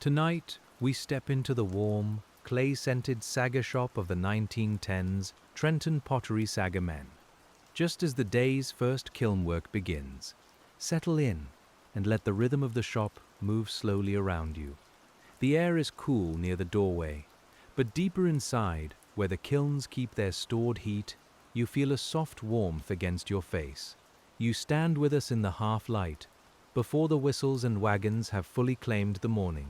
Tonight, we step into the warm, clay-scented Sagger shop of the 1910s TRENTON Pottery Sagger men. Just as the day's first kiln work begins, settle in and let the rhythm of the shop move slowly around you. The air is cool near the doorway, but deeper inside, where the kilns keep their stored heat, you feel a soft warmth against your face. You stand with us in the half-light, before the whistles and wagons have fully claimed the morning.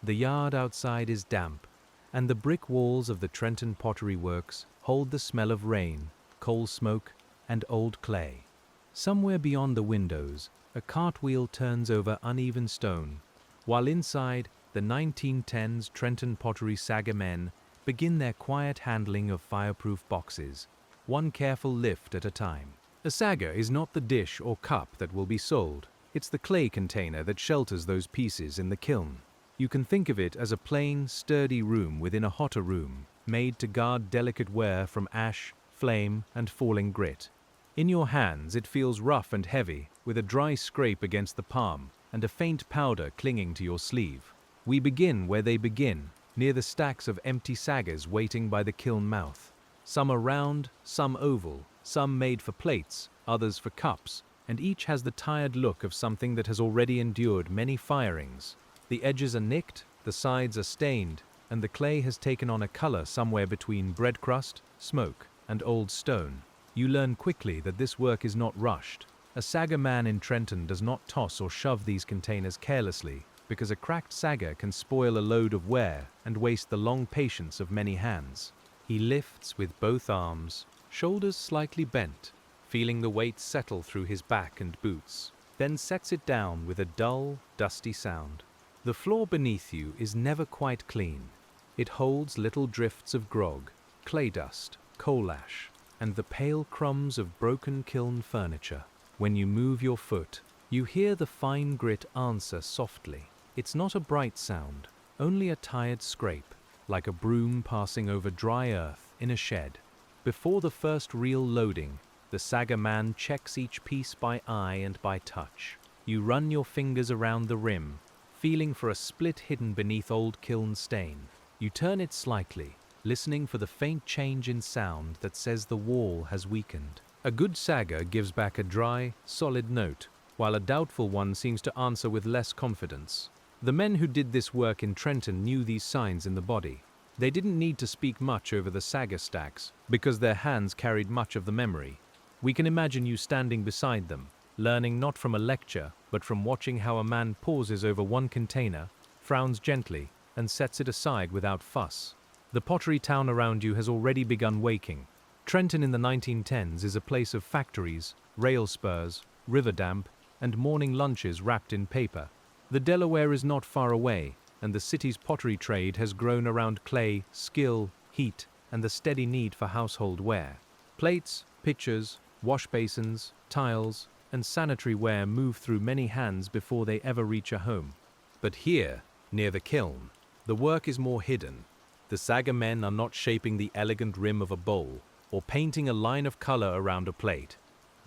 The yard outside is damp, and the brick walls of the Trenton Pottery Works hold the smell of rain, coal smoke, and old clay. Somewhere beyond the windows, a cartwheel turns over uneven stone, while inside, the 1910s Trenton Pottery Sagger men begin their quiet handling of fireproof boxes, one careful lift at a time. A sagger is not the dish or cup that will be sold. It's the clay container that shelters those pieces in the kiln. You can think of it as a plain, sturdy room within a hotter room, made to guard delicate ware from ash, flame, and falling grit. In your hands it feels rough and heavy, with a dry scrape against the palm and a faint powder clinging to your sleeve. We begin where they begin, near the stacks of empty saggers waiting by the kiln mouth. Some are round, some oval, some made for plates, others for cups, and each has the tired look of something that has already endured many firings. The edges are nicked, the sides are stained, and the clay has taken on a color somewhere between bread crust, smoke, and old stone. You learn quickly that this work is not rushed. A sagger man in Trenton does not toss or shove these containers carelessly, because a cracked sagger can spoil a load of ware and waste the long patience of many hands. He lifts with both arms, shoulders slightly bent, feeling the weight settle through his back and boots, then sets it down with a dull, dusty sound. The floor beneath you is never quite clean. It holds little drifts of grog, clay dust, coal ash, and the pale crumbs of broken kiln furniture. When you move your foot, you hear the fine grit answer softly. It's not a bright sound, only a tired scrape, like a broom passing over dry earth in a shed. Before the first real loading, the sagger man checks each piece by eye and by touch. You run your fingers around the rim, feeling for a split hidden beneath old kiln stain. You turn it slightly, listening for the faint change in sound that says the wall has weakened. A good sagger gives back a dry, solid note, while a doubtful one seems to answer with less confidence. The men who did this work in Trenton knew these signs in the body. They didn't need to speak much over the sagger stacks, because their hands carried much of the memory. We can imagine you standing beside them, learning not from a lecture, but from watching how a man pauses over one container, frowns gently, and sets it aside without fuss. The pottery town around you has already begun waking. Trenton in the 1910s is a place of factories, rail spurs, river damp, and morning lunches wrapped in paper. The Delaware is not far away, and the city's pottery trade has grown around clay, skill, heat, and the steady need for household ware. Plates, pitchers, wash basins, tiles, and sanitary ware move through many hands before they ever reach a home. But here, near the kiln, the work is more hidden. The sagger men are not shaping the elegant rim of a bowl or painting a line of color around a plate.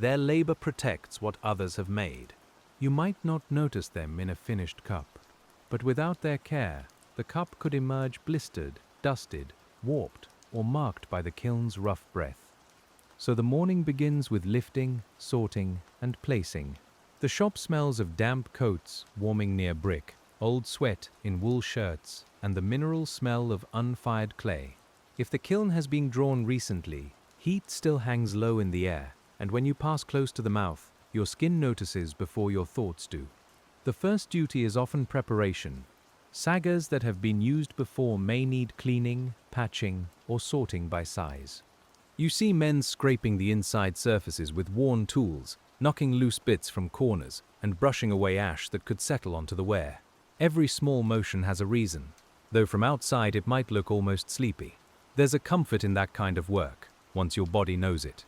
Their labor protects what others have made. You might not notice them in a finished cup, but without their care, the cup could emerge blistered, dusted, warped, or marked by the kiln's rough breath. So the morning begins with lifting, sorting, and placing. The shop smells of damp coats warming near brick, old sweat in wool shirts, and the mineral smell of unfired clay. If the kiln has been drawn recently, heat still hangs low in the air, and when you pass close to the mouth, your skin notices before your thoughts do. The first duty is often preparation. Saggers that have been used before may need cleaning, patching, or sorting by size. You see men scraping the inside surfaces with worn tools, knocking loose bits from corners, and brushing away ash that could settle onto the ware. Every small motion has a reason, though from outside it might look almost sleepy. There's a comfort in that kind of work, once your body knows it.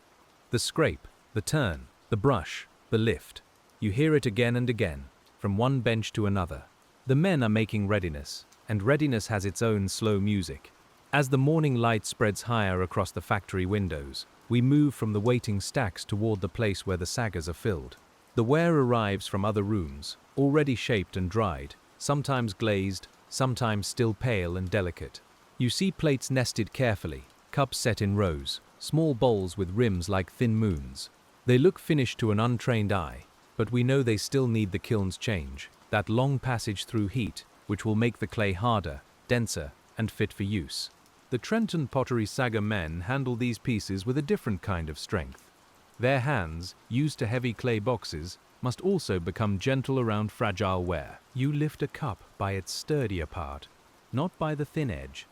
The scrape, the turn, the brush, the lift. You hear it again and again, from one bench to another. The men are making readiness, and readiness has its own slow music. As the morning light spreads higher across the factory windows, we move from the waiting stacks toward the place where the saggers are filled. The ware arrives from other rooms, already shaped and dried, sometimes glazed, sometimes still pale and delicate. You see plates nested carefully, cups set in rows, small bowls with rims like thin moons. They look finished to an untrained eye, but we know they still need the kiln's change, that long passage through heat, which will make the clay harder, denser, and fit for use. The Trenton Pottery Sagger men handle these pieces with a different kind of strength. Their hands, used to heavy clay boxes, must also become gentle around fragile ware. You lift a cup by its sturdier part, not by the thin edge.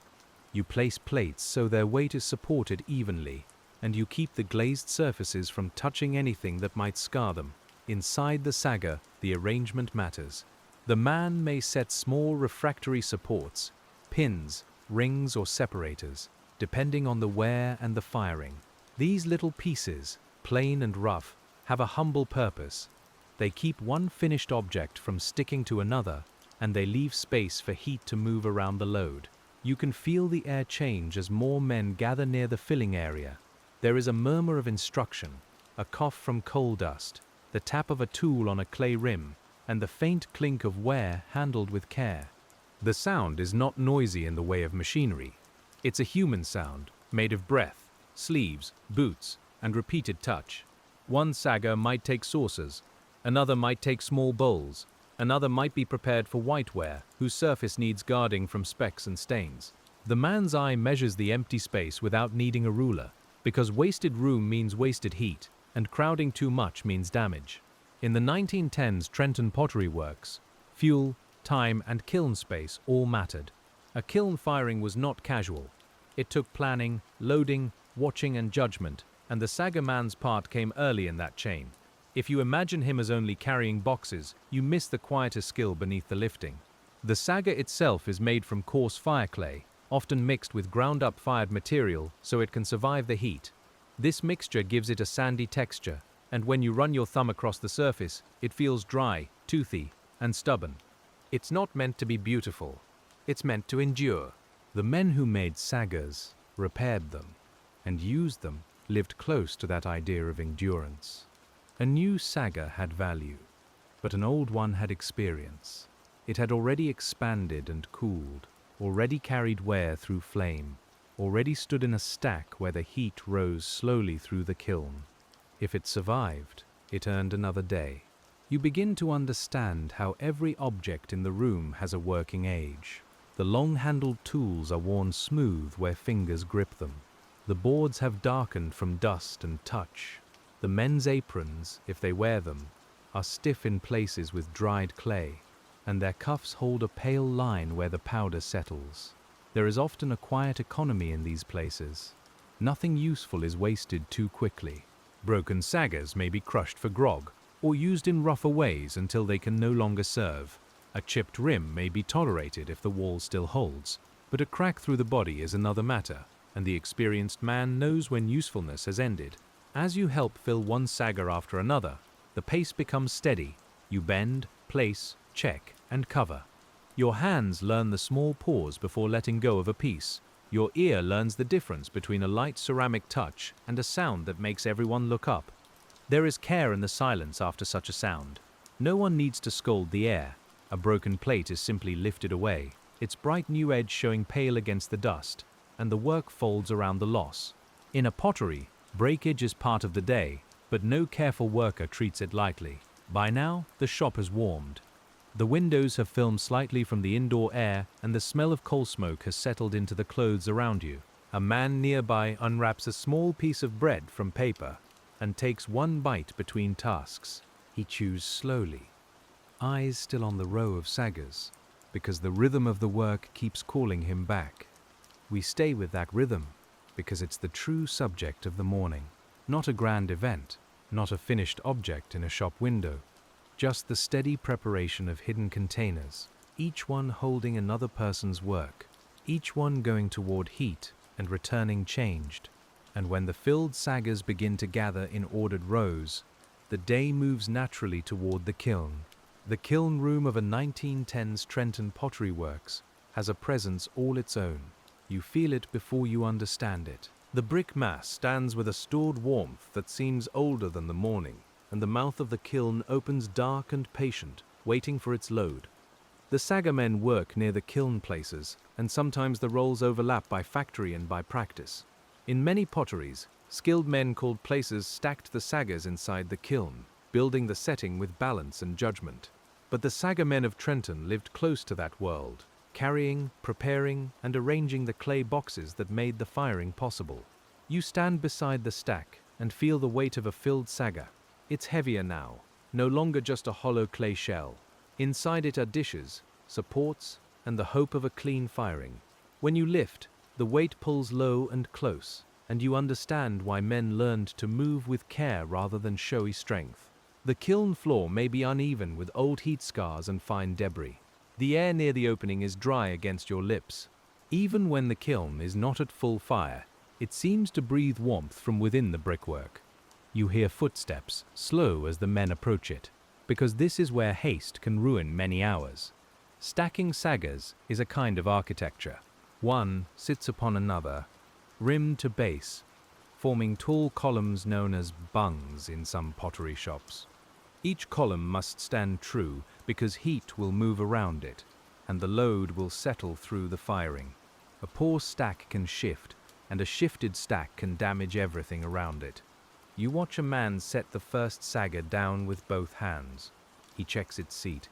You place plates so their weight is supported evenly, and you keep the glazed surfaces from touching anything that might scar them. Inside the sagger, the arrangement matters. The man may set small refractory supports, pins, rings or separators, depending on the wear and the firing. These little pieces, plain and rough, have a humble purpose. They keep one finished object from sticking to another, and they leave space for heat to move around the load. You can feel the air change as more men gather near the filling area. There is a murmur of instruction, a cough from coal dust, the tap of a tool on a clay rim, and the faint clink of ware handled with care. The sound is not noisy in the way of machinery. It's a human sound, made of breath, sleeves, boots, and repeated touch. One sagger might take saucers, another might take small bowls, another might be prepared for whiteware, whose surface needs guarding from specks and stains. The man's eye measures the empty space without needing a ruler, because wasted room means wasted heat, and crowding too much means damage. In the 1910s Trenton Pottery Works, fuel, time, and kiln space all mattered. A kiln firing was not casual. It took planning, loading, watching, and judgment, and the sagger man's part came early in that chain. If you imagine him as only carrying boxes, you miss the quieter skill beneath the lifting. The sagger itself is made from coarse fire clay, often mixed with ground-up fired material so it can survive the heat. This mixture gives it a sandy texture, and when you run your thumb across the surface, it feels dry, toothy, and stubborn. It's not meant to be beautiful. It's meant to endure. The men who made saggers, repaired them, and used them lived close to that idea of endurance. A new sagger had value, but an old one had experience. It had already expanded and cooled, already carried ware through flame, already stood in a stack where the heat rose slowly through the kiln. If it survived, it earned another day. You begin to understand how every object in the room has a working age. The long-handled tools are worn smooth where fingers grip them. The boards have darkened from dust and touch. The men's aprons, if they wear them, are stiff in places with dried clay, and their cuffs hold a pale line where the powder settles. There is often a quiet economy in these places. Nothing useful is wasted too quickly. Broken saggers may be crushed for grog, or used in rougher ways until they can no longer serve. A chipped rim may be tolerated if the wall still holds, but a crack through the body is another matter, and the experienced man knows when usefulness has ended. As you help fill one sagger after another, the pace becomes steady. You bend, place, check, and cover. Your hands learn the small pause before letting go of a piece. Your ear learns the difference between a light ceramic touch and a sound that makes everyone look up. There is care in the silence after such a sound. No one needs to scold the air. A broken plate is simply lifted away, its bright new edge showing pale against the dust, and the work folds around the loss. In a pottery, breakage is part of the day, but no careful worker treats it lightly. By now, the shop has warmed. The windows have filmed slightly from the indoor air, and the smell of coal smoke has settled into the clothes around you. A man nearby unwraps a small piece of bread from paper and takes one bite between tasks. He chews slowly, eyes still on the row of saggers, because the rhythm of the work keeps calling him back. We stay with that rhythm because it's the true subject of the morning, not a grand event, not a finished object in a shop window, just the steady preparation of hidden containers, each one holding another person's work, each one going toward heat and returning changed. And when the filled saggers begin to gather in ordered rows, the day moves naturally toward the kiln. The kiln room of a 1910s Trenton Pottery Works has a presence all its own. You feel it before you understand it. The brick mass stands with a stored warmth that seems older than the morning, and the mouth of the kiln opens dark and patient, waiting for its load. The sagger men work near the kiln places, and sometimes the roles overlap by factory and by practice. In many potteries, skilled men called places stacked the saggers inside the kiln, building the setting with balance and judgment. But the sagger men of Trenton lived close to that world, carrying, preparing, and arranging the clay boxes that made the firing possible. You stand beside the stack and feel the weight of a filled sagger. It's heavier now, no longer just a hollow clay shell. Inside it are dishes, supports, and the hope of a clean firing. When you lift, the weight pulls low and close, and you understand why men learned to move with care rather than showy strength. The kiln floor may be uneven with old heat scars and fine debris. The air near the opening is dry against your lips. Even when the kiln is not at full fire, it seems to breathe warmth from within the brickwork. You hear footsteps, slow as the men approach it, because this is where haste can ruin many hours. Stacking saggers is a kind of architecture. One sits upon another, rim to base, forming tall columns known as bungs in some pottery shops. Each column must stand true because heat will move around it, and the load will settle through the firing. A poor stack can shift, and a shifted stack can damage everything around it. You watch a man set the first sagger down with both hands. He checks its seat,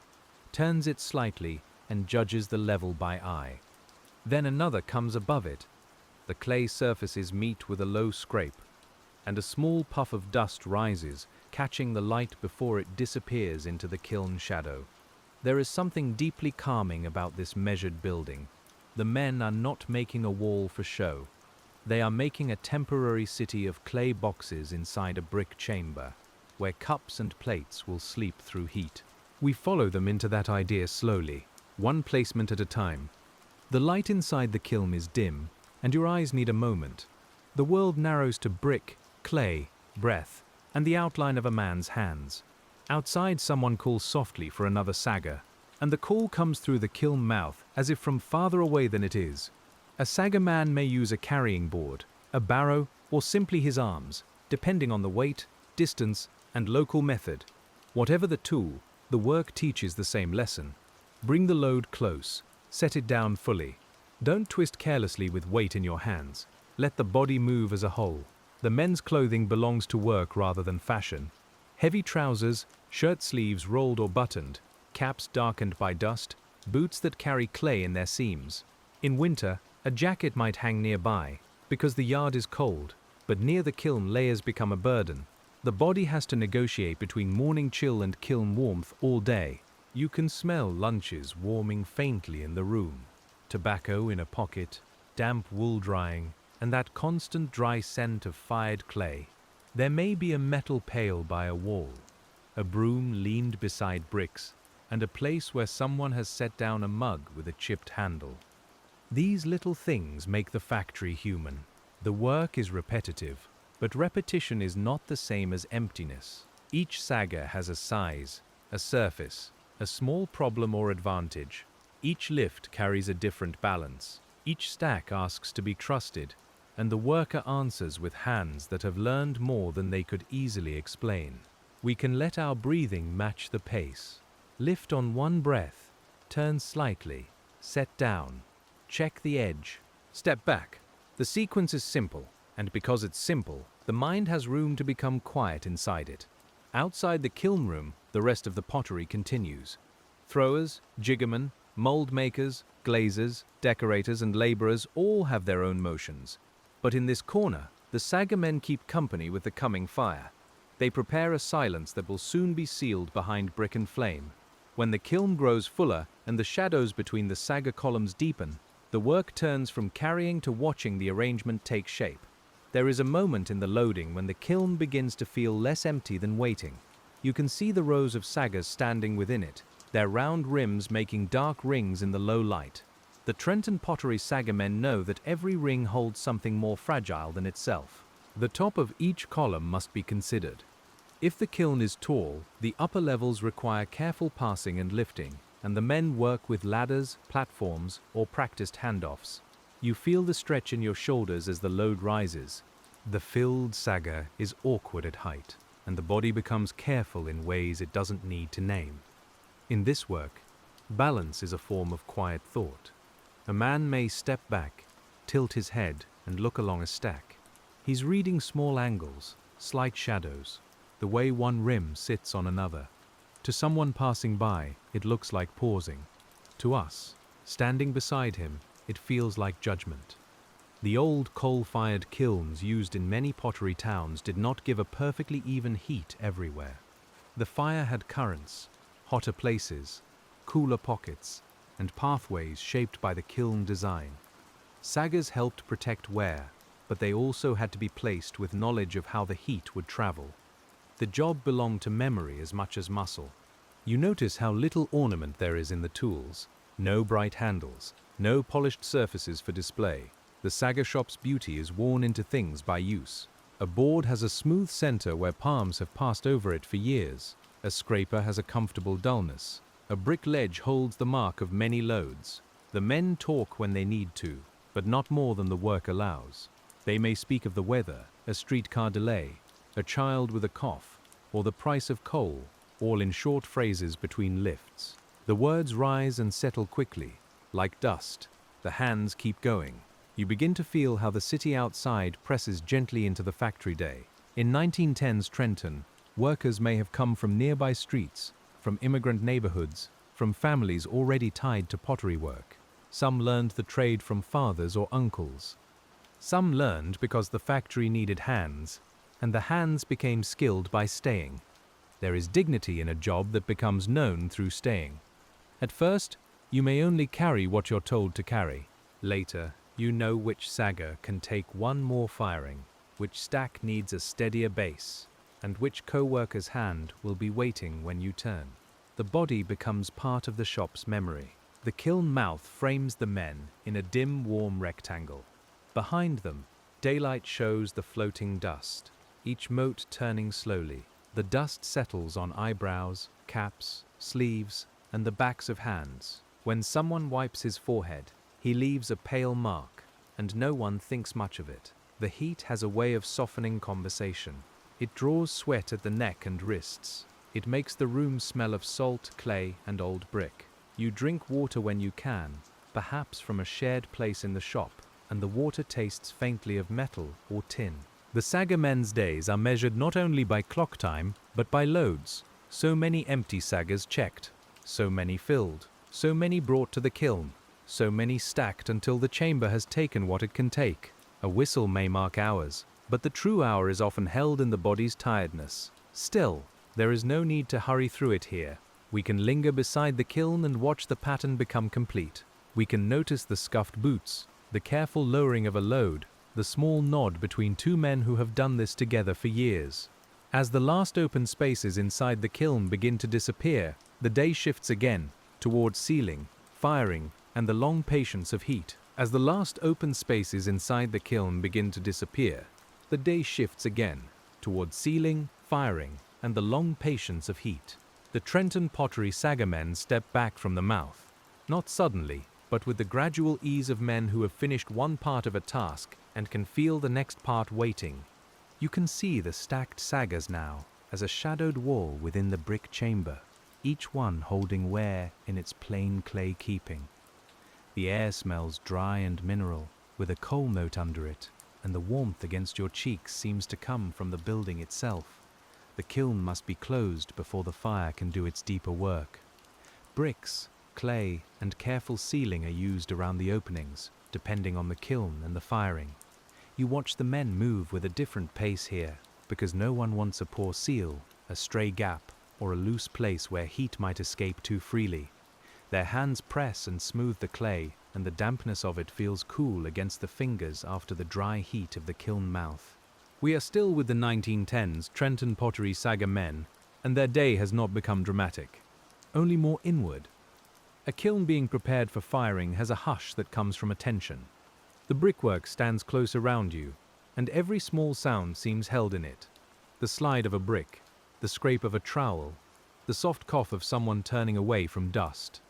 turns it slightly, and judges the level by eye. Then another comes above it. The clay surfaces meet with a low scrape, and a small puff of dust rises, catching the light before it disappears into the kiln shadow. There is something deeply calming about this measured building. The men are not making a wall for show. They are making a temporary city of clay boxes inside a brick chamber, where cups and plates will sleep through heat. We follow them into that idea slowly, one placement at a time. The light inside the kiln is dim, and your eyes need a moment. The world narrows to brick, clay, breath, and the outline of a man's hands. Outside, someone calls softly for another sagger, and the call comes through the kiln mouth as if from farther away than it is. A sagger man may use a carrying board, a barrow, or simply his arms, depending on the weight, distance, and local method. Whatever the tool, the work teaches the same lesson. Bring the load close, set it down fully. Don't twist carelessly with weight in your hands. Let the body move as a whole. The men's clothing belongs to work rather than fashion. Heavy trousers, shirt sleeves rolled or buttoned, caps darkened by dust, boots that carry clay in their seams. In winter, a jacket might hang nearby, because the yard is cold, but near the kiln layers become a burden. The body has to negotiate between morning chill and kiln warmth all day. You can smell lunches warming faintly in the room, tobacco in a pocket, damp wool drying, and that constant dry scent of fired clay. There may be a metal pail by a wall, a broom leaned beside bricks, and a place where someone has set down a mug with a chipped handle. These little things make the factory human. The work is repetitive, but repetition is not the same as emptiness. Each sagger has a size, a surface, a small problem or advantage. Each lift carries a different balance. Each stack asks to be trusted, and the worker answers with hands that have learned more than they could easily explain. We can let our breathing match the pace. Lift on one breath, turn slightly, set down, check the edge, step back. The sequence is simple, and because it's simple, the mind has room to become quiet inside it. Outside the kiln room, the rest of the pottery continues. Throwers, jiggermen, mold makers, glazers, decorators, and laborers all have their own motions. But in this corner, the sagger men keep company with the coming fire. They prepare a silence that will soon be sealed behind brick and flame. When the kiln grows fuller and the shadows between the sagger columns deepen, the work turns from carrying to watching the arrangement take shape. There is a moment in the loading when the kiln begins to feel less empty than waiting. You can see the rows of saggers standing within it, their round rims making dark rings in the low light. The Trenton Pottery Sagger men know that every ring holds something more fragile than itself. The top of each column must be considered. If the kiln is tall, the upper levels require careful passing and lifting, and the men work with ladders, platforms, or practiced handoffs. You feel the stretch in your shoulders as the load rises. The filled sagger is awkward at height, and the body becomes careful in ways it doesn't need to name. In this work, Balance is a form of quiet thought. A man may step back, tilt his head, and look along a stack. He's reading small angles, slight shadows, the way one rim sits on another. To someone passing by, it looks like pausing. To us, standing beside him, it feels like judgment. The old coal-fired kilns used in many pottery towns did not give a perfectly even heat everywhere. The fire had currents, hotter places, cooler pockets, and pathways shaped by the kiln design. Saggers helped protect Ware, but they also had to be placed with knowledge of how the heat would travel. The job belonged to memory as much as muscle. You notice how little ornament there is in the tools. No bright handles, no polished surfaces for display. The sagger shop's beauty is worn into things by use. A board has a smooth center where palms have passed over it for years. A scraper has a comfortable dullness. A brick ledge holds the mark of many loads. The men talk when they need to, but not more than the work allows. They may speak of the weather, a streetcar delay, a child with a cough, or the price of coal, all in short phrases between lifts. The words rise and settle quickly, like dust. The hands keep going. You begin to feel how the city outside presses gently into the factory day. In 1910s Trenton, workers may have come from nearby streets, from immigrant neighborhoods, from families already tied to pottery work. Some learned the trade from fathers or uncles. Some learned because the factory needed hands, and the hands became skilled by staying. There is dignity in a job that becomes known through staying. At first, you may only carry what you're told to carry. Later, you know which sagger can take one more firing, which stack needs a steadier base, and which co-worker's hand will be waiting when you turn. The body becomes part of the shop's memory. The kiln mouth frames the men in a dim, warm rectangle. Behind them, daylight shows the floating dust, each mote turning slowly. The dust settles on eyebrows, caps, sleeves, and the backs of hands. When someone wipes his forehead, he leaves a pale mark, and no one thinks much of it. The heat has a way of softening conversation. It draws sweat at the neck and wrists. It makes the room smell of salt, clay, and old brick. You drink water when you can, perhaps from a shared place in the shop, and the water tastes faintly of metal or tin. The sagger men's days are measured not only by clock time, but by loads. So many empty saggers checked, so many filled, so many brought to the kiln, so many stacked until the chamber has taken what it can take. A whistle may mark hours, but the true hour is often held in the body's tiredness. Still, there is no need to hurry through it here. We can linger beside the kiln and watch the pattern become complete. We can notice the scuffed boots, the careful lowering of a load, the small nod between two men who have done this together for years. As the last open spaces inside the kiln begin to disappear, the day shifts again, towards sealing, firing, and the long patience of heat. As the last open spaces inside the kiln begin to disappear, the day shifts again, towards sealing, firing, and the long patience of heat. The TRENTON Pottery Sagger men step back from the mouth, not suddenly, but with the gradual ease of men who have finished one part of a task and can feel the next part waiting. You can see the stacked saggers now as a shadowed wall within the brick chamber, each one holding Ware in its plain clay keeping. The air smells dry and mineral, with a coal note under it, and the warmth against your cheeks seems to come from the building itself. The kiln must be closed before the fire can do its deeper work. Bricks, clay, and careful sealing are used around the openings, depending on the kiln and the firing. You watch the men move with a different pace here, because no one wants a poor seal, a stray gap, or a loose place where heat might escape too freely. Their hands press and smooth the clay, and the dampness of it feels cool against the fingers after the dry heat of the kiln mouth. We are still with the 1910s TRENTON Pottery Sagger men, and their day has not become dramatic, only more inward. A kiln being prepared for firing has a hush that comes from attention. The brickwork stands close around you, and every small sound seems held in it. The slide of a brick, the scrape of a trowel, the soft cough of someone turning away from dust.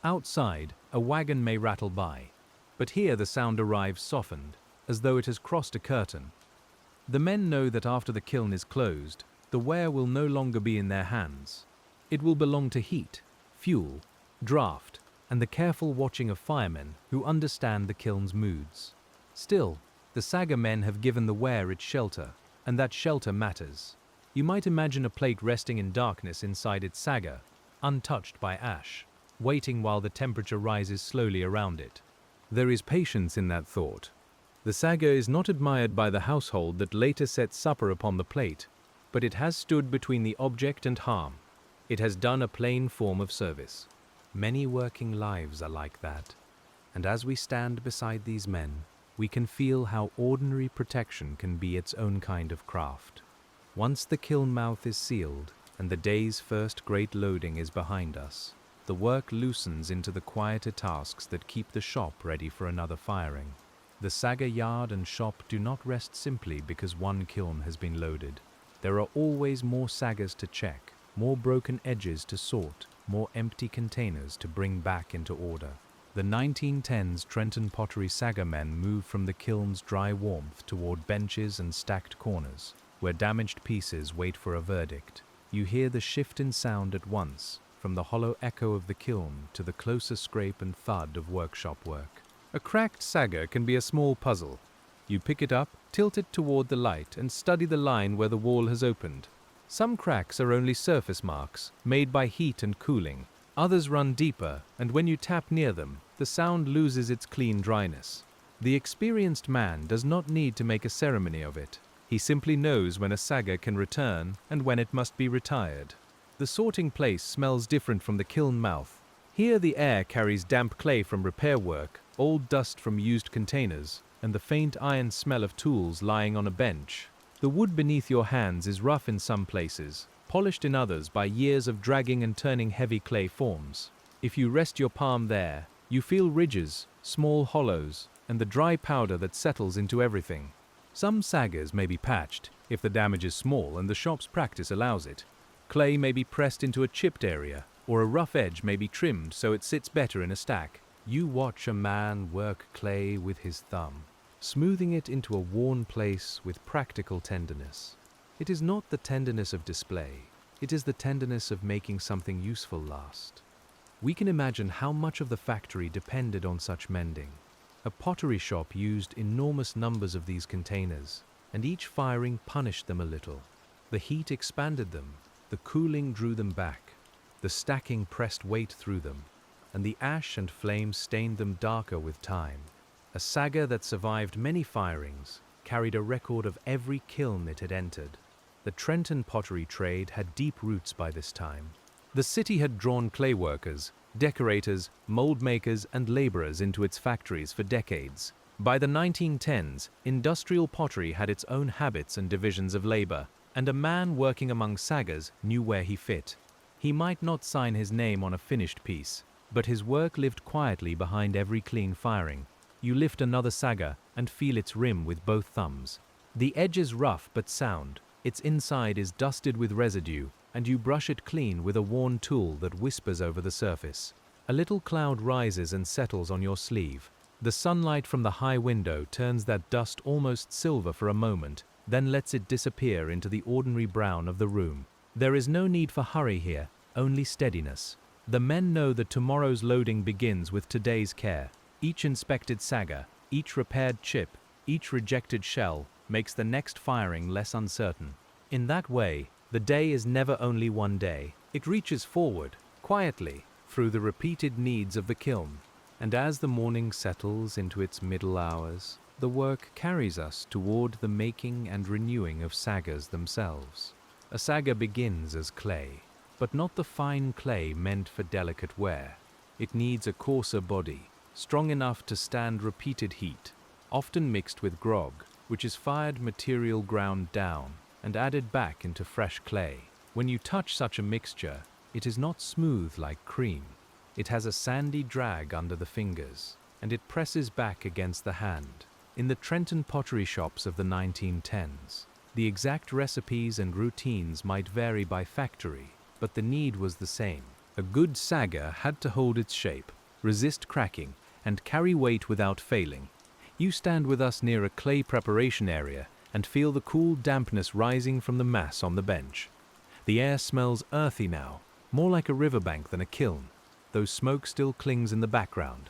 Outside, a wagon may rattle by, but here the sound arrives softened, as though it has crossed a curtain. The men know that after the kiln is closed, the ware will no longer be in their hands. It will belong to heat, fuel, draft, and the careful watching of firemen who understand the kiln's moods. Still, the Sagger men have given the Ware its shelter, and that shelter matters. You might imagine a plate resting in darkness inside its Sagger, untouched by ash, waiting while the temperature rises slowly around it. There is patience in that thought. The Sagger is not admired by the household that later sets supper upon the plate, but it has stood between the object and harm. It has done a plain form of service. Many working lives are like that, and as we stand beside these men, we can feel how ordinary protection can be its own kind of craft. Once the kiln mouth is sealed and the day's first great loading is behind us, the work loosens into the quieter tasks that keep the shop ready for another firing. The Sagger yard and shop do not rest simply because one kiln has been loaded. There are always more saggers to check, more broken edges to sort, more empty containers to bring back into order. The 1910s TRENTON Pottery Sagger men move from the kiln's dry warmth toward benches and stacked corners, where damaged pieces wait for a verdict. You hear the shift in sound at once, from the hollow echo of the kiln to the closer scrape and thud of workshop work. A cracked sagger can be a small puzzle. You pick it up, tilt it toward the light, and study the line where the wall has opened. Some cracks are only surface marks, made by heat and cooling. Others run deeper, and when you tap near them, the sound loses its clean dryness. The experienced man does not need to make a ceremony of it. He simply knows when a sagger can return and when it must be retired. The sorting place smells different from the kiln mouth. Here the air carries damp clay from repair work, old dust from used containers, and the faint iron smell of tools lying on a bench. The wood beneath your hands is rough in some places, polished in others by years of dragging and turning heavy clay forms. If you rest your palm there, you feel ridges, small hollows, and the dry powder that settles into everything. Some saggers may be patched, if the damage is small and the shop's practice allows it. Clay may be pressed into a chipped area, or a rough edge may be trimmed so it sits better in a stack. You watch a man work clay with his thumb, smoothing it into a worn place with practical tenderness. It is not the tenderness of display, it is the tenderness of making something useful last. We can imagine how much of the factory depended on such mending. A pottery shop used enormous numbers of these containers, and each firing punished them a little. The heat expanded them, the cooling drew them back, the stacking pressed weight through them, and the ash and flames stained them darker with time. A sagger that survived many firings carried a record of every kiln it had entered. The Trenton pottery trade had deep roots by this time. The city had drawn clay workers, decorators, mold makers, and laborers into its factories for decades. By the 1910s, industrial pottery had its own habits and divisions of labor, and a man working among saggers knew where he fit. He might not sign his name on a finished piece, but his work lived quietly behind every clean firing. You lift another sagger and feel its rim with both thumbs. The edge is rough but sound, its inside is dusted with residue, and you brush it clean with a worn tool that whispers over the surface. A little cloud rises and settles on your sleeve. The sunlight from the high window turns that dust almost silver for a moment, then lets it disappear into the ordinary brown of the room. There is no need for hurry here, only steadiness. The men know that tomorrow's loading begins with today's care. Each inspected sagger, each repaired chip, each rejected shell makes the next firing less uncertain. In that way, the day is never only one day. It reaches forward, quietly, through the repeated needs of the kiln. And as the morning settles into its middle hours, the work carries us toward the making and renewing of saggers themselves. A sagger begins as clay, but not the fine clay meant for delicate wear. It needs a coarser body, strong enough to stand repeated heat, often mixed with grog, which is fired material ground down and added back into fresh clay. When you touch such a mixture, it is not smooth like cream. It has a sandy drag under the fingers, and it presses back against the hand. In the Trenton pottery shops of the 1910s, the exact recipes and routines might vary by factory, but the need was the same. A good sagger had to hold its shape, resist cracking, and carry weight without failing. You stand with us near a clay preparation area and feel the cool dampness rising from the mass on the bench. The air smells earthy now, more like a riverbank than a kiln. though smoke still clings in the background.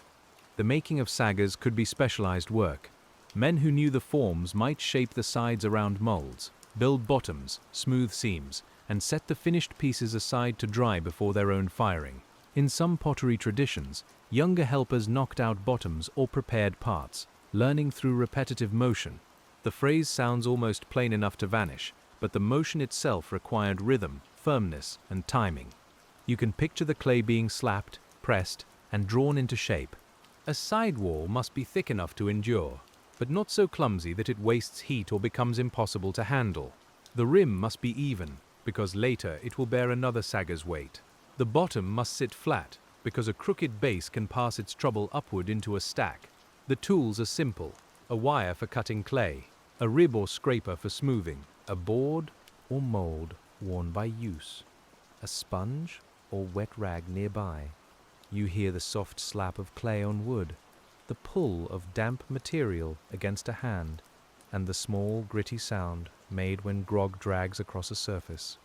The making of saggers could be specialized work. Men who knew the forms might shape the sides around molds, build bottoms, smooth seams, and set the finished pieces aside to dry before their own firing. In some pottery traditions, younger helpers knocked out bottoms or prepared parts, learning through repetitive motion. The phrase sounds almost plain enough to vanish, but the motion itself required rhythm, firmness, and timing. You can picture the clay being slapped, pressed, and drawn into shape. A side wall must be thick enough to endure, but not so clumsy that it wastes heat or becomes impossible to handle. The rim must be even, because later it will bear another sagger's weight. The bottom must sit flat, because a crooked base can pass its trouble upward into a stack. The tools are simple: a wire for cutting clay, a rib or scraper for smoothing, a board or mold worn by use, a sponge or wet rag nearby. You hear the soft slap of clay on wood, the pull of damp material against a hand, and the small, gritty sound made when grog drags across a surface.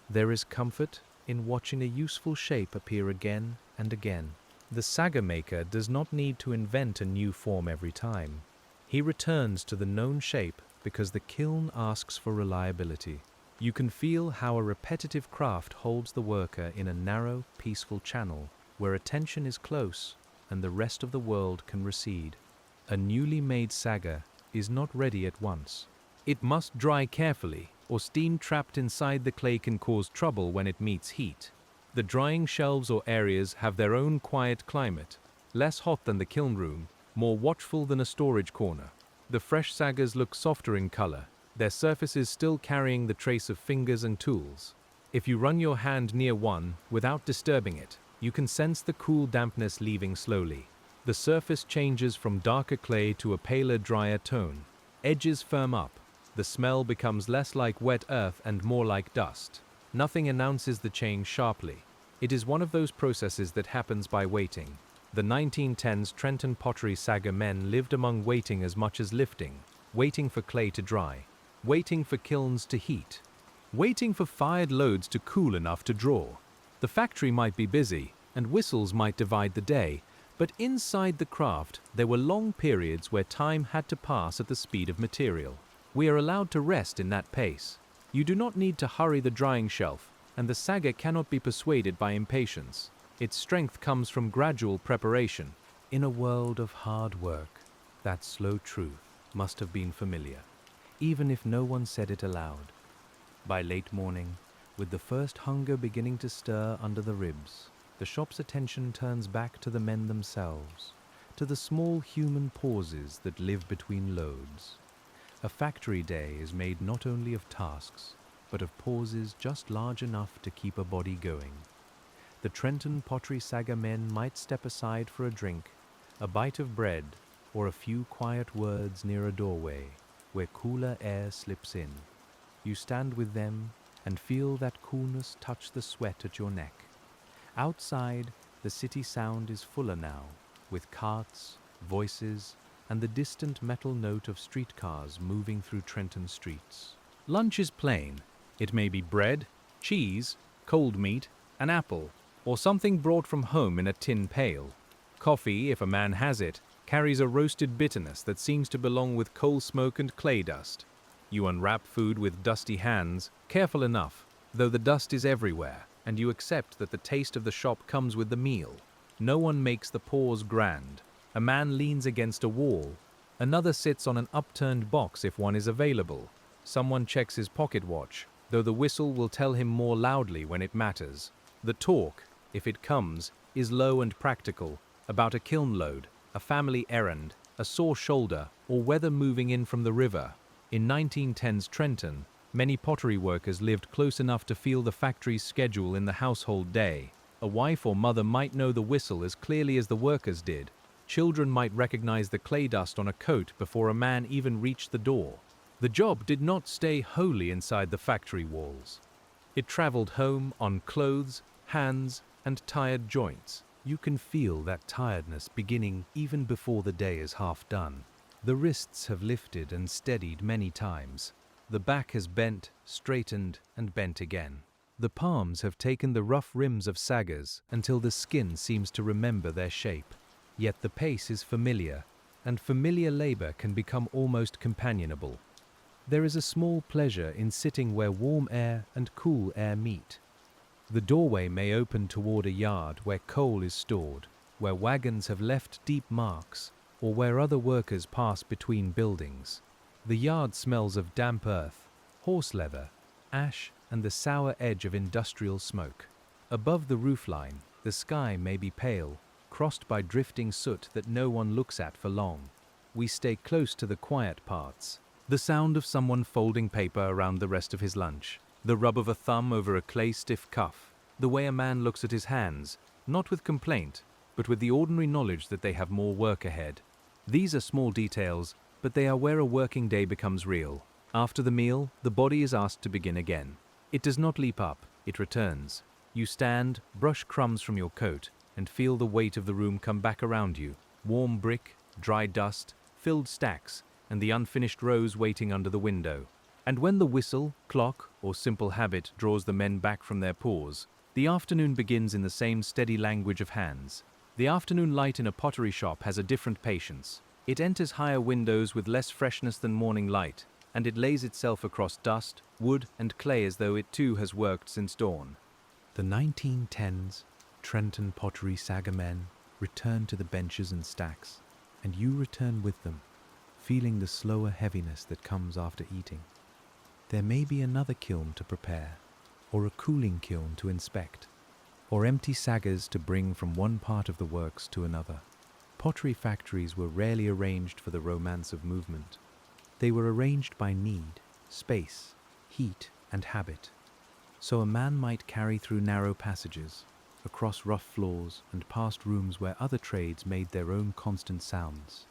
There is comfort in watching a useful shape appear again and again. The sagger maker does not need to invent a new form every time. He returns to the known shape because the kiln asks for reliability. You can feel how a repetitive craft holds the worker in a narrow, peaceful channel where attention is close and the rest of the world can recede. A newly made sagger is not ready at once. It must dry carefully, or steam trapped inside the clay can cause trouble when it meets heat. The drying shelves or areas have their own quiet climate, less hot than the kiln room, more watchful than a storage corner. The fresh saggers look softer in color, their surfaces still carrying the trace of fingers and tools. If you run your hand near one without disturbing it, you can sense the cool dampness leaving slowly. The surface changes from darker clay to a paler, drier tone. Edges firm up. The smell becomes less like wet earth and more like dust. Nothing announces the change sharply. It is one of those processes that happens by waiting. The 1910s TRENTON Pottery Sagger men lived among waiting as much as lifting, waiting for clay to dry, waiting for kilns to heat, waiting for fired loads to cool enough to draw. The factory might be busy, and whistles might divide the day, but inside the craft there were long periods where time had to pass at the speed of material. We are allowed to rest in that pace. You do not need to hurry the drying shelf, and the sagger cannot be persuaded by impatience. Its strength comes from gradual preparation. In a world of hard work, that slow truth must have been familiar, even if no one said it aloud. By late morning, with the first hunger beginning to stir under the ribs, the shop's attention turns back to the men themselves, to the small human pauses that live between loads. A factory day is made not only of tasks, but of pauses just large enough to keep a body going. The TRENTON Pottery Sagger men might step aside for a drink, a bite of bread, or a few quiet words near a doorway where cooler air slips in. You stand with them and feel that coolness touch the sweat at your neck. Outside, the city sound is fuller now, with carts, voices, and the distant metal note of streetcars moving through Trenton streets. Lunch is plain. It may be bread, cheese, cold meat, an apple, or something brought from home in a tin pail. Coffee, if a man has it, carries a roasted bitterness that seems to belong with coal smoke and clay dust. You unwrap food with dusty hands, careful enough, though the dust is everywhere, and you accept that the taste of the shop comes with the meal. No one makes the pause grand. A man leans against a wall. Another sits on an upturned box if one is available. Someone checks his pocket watch, though the whistle will tell him more loudly when it matters. The talk, if it comes, is low and practical, about a kiln load, a family errand, a sore shoulder, or weather moving in from the river. In 1910s Trenton, many pottery workers lived close enough to feel the factory's schedule in the household day. A wife or mother might know the whistle as clearly as the workers did. Children might recognize the clay dust on a coat before a man even reached the door. The job did not stay wholly inside the factory walls. It traveled home on clothes, hands, and tired joints. You can feel that tiredness beginning even before the day is half done. The wrists have lifted and steadied many times. The back has bent, straightened, and bent again. The palms have taken the rough rims of saggers until the skin seems to remember their shape. Yet the pace is familiar, and familiar labor can become almost companionable. There is a small pleasure in sitting where warm air and cool air meet. The doorway may open toward a yard where coal is stored, where wagons have left deep marks, or where other workers pass between buildings. The yard smells of damp earth, horse leather, ash, and the sour edge of industrial smoke. Above the roofline, the sky may be pale, crossed by drifting soot that no one looks at for long. We stay close to the quiet parts. The sound of someone folding paper around the rest of his lunch, the rub of a thumb over a clay-stiff cuff, the way a man looks at his hands, not with complaint, but with the ordinary knowledge that they have more work ahead. These are small details, but they are where a working day becomes real. After the meal, the body is asked to begin again. It does not leap up, it returns. You stand, brush crumbs from your coat, and feel the weight of the room come back around you. Warm brick, dry dust, filled stacks, and the unfinished rows waiting under the window. And when the whistle, clock, or simple habit draws the men back from their pause, the afternoon begins in the same steady language of hands. The afternoon light in a pottery shop has a different patience. It enters higher windows with less freshness than morning light, and it lays itself across dust, wood, and clay as though it too has worked since dawn. The 1910s Trenton Pottery Sagger men return to the benches and stacks, and you return with them, feeling the slower heaviness that comes after eating. There may be another kiln to prepare, or a cooling kiln to inspect, or empty saggers to bring from one part of the works to another. Pottery factories were rarely arranged for the romance of movement. They were arranged by need, space, heat, and habit. So a man might carry through narrow passages, across rough floors, and past rooms where other trades made their own constant sounds.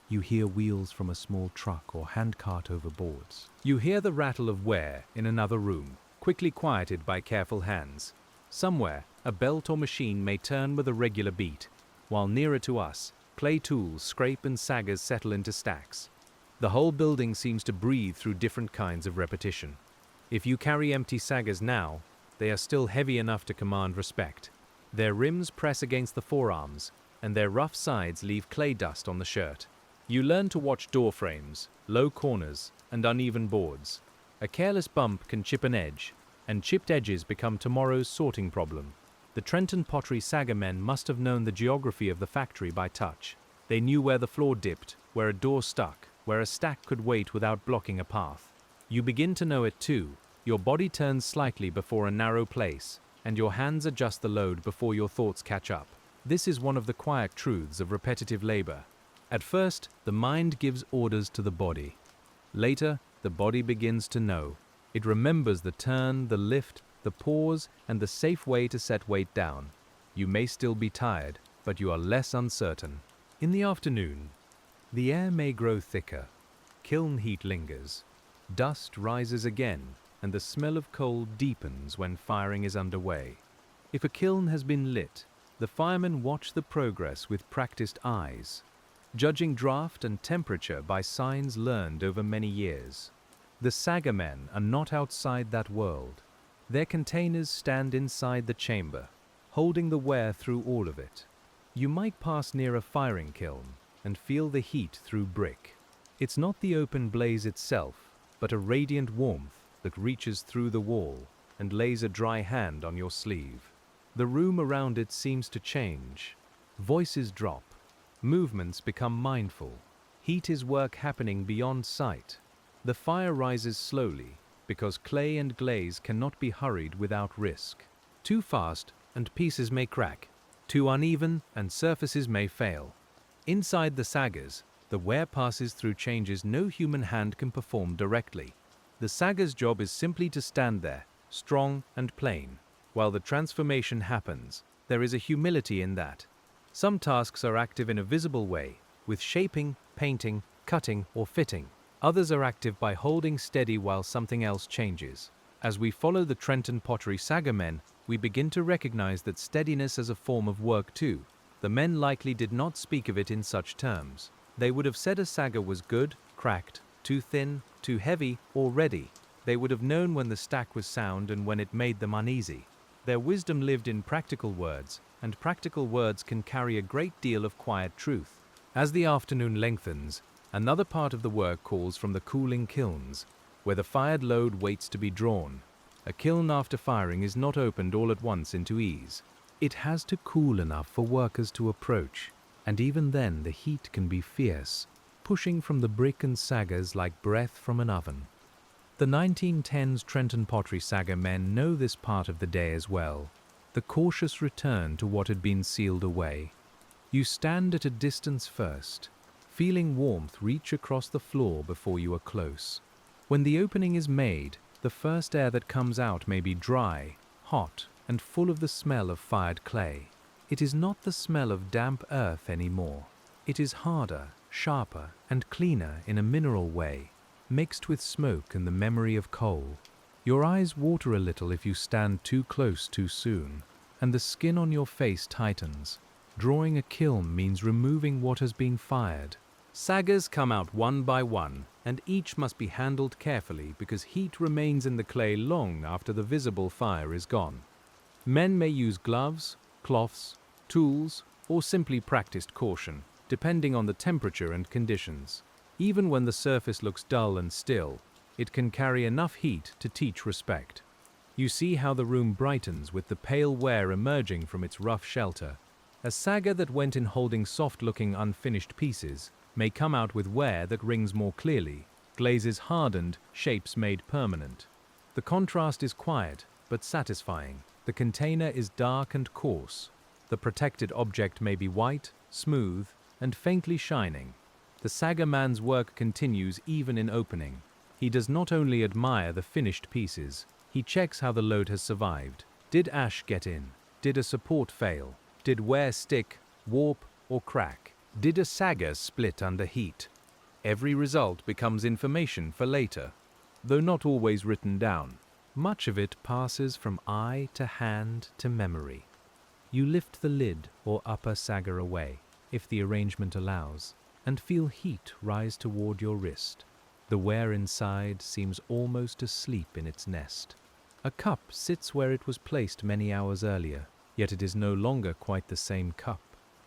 You hear wheels from a small truck or handcart over boards. You hear the rattle of Ware in another room, quickly quieted by careful hands. Somewhere, a belt or machine may turn with a regular beat, while nearer to us, clay tools scrape and saggers settle into stacks. The whole building seems to breathe through different kinds of repetition. If you carry empty saggers now, they are still heavy enough to command respect. Their rims press against the forearms, and their rough sides leave clay dust on the shirt. You learn to watch door frames, low corners, and uneven boards. A careless bump can chip an edge, and chipped edges become tomorrow's sorting problem. The Trenton Pottery Sagger men must have known the geography of the factory by touch. They knew where the floor dipped, where a door stuck, where a stack could wait without blocking a path. You begin to know it too. Your body turns slightly before a narrow place, and your hands adjust the load before your thoughts catch up. This is one of the quiet truths of repetitive labor. At first, the mind gives orders to the body. Later, the body begins to know. It remembers the turn, the lift, the pause, and the safe way to set weight down. You may still be tired, but you are less uncertain. In the afternoon, the air may grow thicker. Kiln heat lingers. Dust rises again, and the smell of coal deepens when firing is underway. If a kiln has been lit, the firemen watch the progress with practiced eyes, judging draft and temperature by signs learned over many years. The sagger men are not outside that world. Their containers stand inside the chamber, holding the ware through all of it. You might pass near a firing kiln and feel the heat through brick. It's not the open blaze itself, but a radiant warmth that reaches through the wall and lays a dry hand on your sleeve. The room around it seems to change. Voices drop. Movements become mindful. Heat is work happening beyond sight. The fire rises slowly, because clay and glaze cannot be hurried without risk. Too fast, and pieces may crack. Too uneven, and surfaces may fail. Inside the saggers, the ware passes through changes no human hand can perform directly. The sagger's job is simply to stand there, strong and plain. While the transformation happens, there is a humility in that. Some tasks are active in a visible way, with shaping, painting, cutting, or fitting. Others are active by holding steady while something else changes. As we follow the Trenton Pottery Sagger men, we begin to recognize that steadiness is a form of work too. The men likely did not speak of it in such terms. They would have said a sagger was good, cracked, too thin, too heavy, or ready. They would have known when the stack was sound and when it made them uneasy. Their wisdom lived in practical words, and practical words can carry a great deal of quiet truth. As the afternoon lengthens, another part of the work calls from the cooling kilns, where the fired load waits to be drawn. A kiln after firing is not opened all at once into ease. It has to cool enough for workers to approach, and even then the heat can be fierce, pushing from the brick and saggers like breath from an oven. The 1910s TRENTON Pottery Sagger men know this part of the day as well, the cautious return to what had been sealed away. You stand at a distance first, feeling warmth reach across the floor before you are close. When the opening is made, the first air that comes out may be dry, hot, and full of the smell of fired clay. It is not the smell of damp earth anymore. It is harder, sharper, and cleaner in a mineral way, mixed with smoke and the memory of coal. Your eyes water a little if you stand too close too soon, and the skin on your face tightens. Drawing a kiln means removing what has been fired. Saggers come out one by one, and each must be handled carefully because heat remains in the clay long after the visible fire is gone. Men may use gloves, cloths, tools, or simply practiced caution, depending on the temperature and conditions. Even when the surface looks dull and still, it can carry enough heat to teach respect. You see how the room brightens with the pale ware emerging from its rough shelter. A sagger that went in holding soft-looking unfinished pieces may come out with ware that rings more clearly, glazes hardened, shapes made permanent. The contrast is quiet, but satisfying. The container is dark and coarse. The protected object may be white, smooth, and faintly shining. The sagger man's work continues even in opening. He does not only admire the finished pieces, he checks how the load has survived. Did ash get in? Did a support fail? Did ware stick, warp, or crack? Did a sagger split under heat? Every result becomes information for later, though not always written down. Much of it passes from eye to hand to memory. You lift the lid or upper sagger away, if the arrangement allows, and feel heat rise toward your wrist. The ware inside seems almost asleep in its nest. A cup sits where it was placed many hours earlier, yet it is no longer quite the same cup.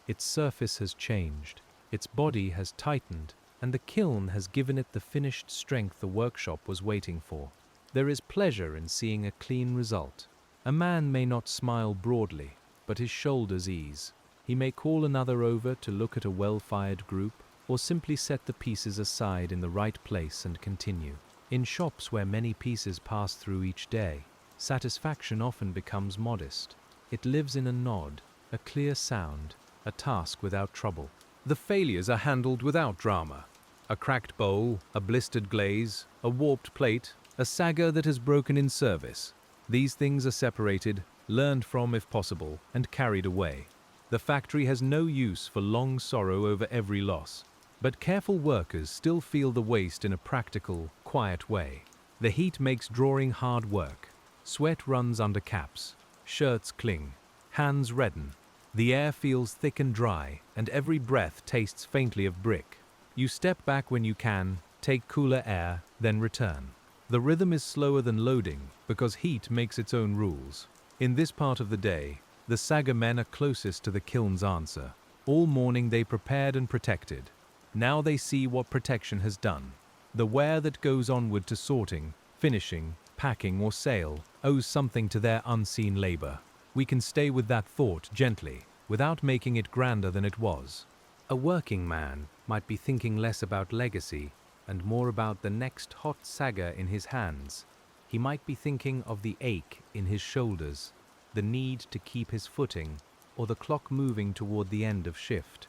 Its surface has changed, its body has tightened, and the kiln has given it the finished strength the workshop was waiting for. There is pleasure in seeing a clean result. A man may not smile broadly, but his shoulders ease. He may call another over to look at a well-fired group, or simply set the pieces aside in the right place and continue. In shops where many pieces pass through each day, satisfaction often becomes modest. It lives in a nod, a clear sound, a task without trouble. The failures are handled without drama. A cracked bowl, a blistered glaze, a warped plate, a sagger that has broken in service. These things are separated, learned from if possible, and carried away. The factory has no use for long sorrow over every loss. But careful workers still feel the waste in a practical, quiet way. The heat makes drawing hard work. Sweat runs under caps. Shirts cling. Hands redden. The air feels thick and dry, and every breath tastes faintly of brick. You step back when you can, take cooler air, then return. The rhythm is slower than loading because heat makes its own rules. In this part of the day, the sagger men are closest to the kiln's answer. All morning they prepared and protected. Now they see what protection has done. The ware that goes onward to sorting, finishing, packing or sale owes something to their unseen labor. We can stay with that thought gently, without making it grander than it was. A working man might be thinking less about legacy and more about the next hot sagger in his hands. He might be thinking of the ache in his shoulders, the need to keep his footing, or the clock moving toward the end of shift.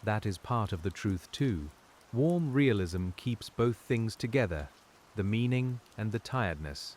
That is part of the truth too. Warm realism keeps both things together, the meaning and the tiredness.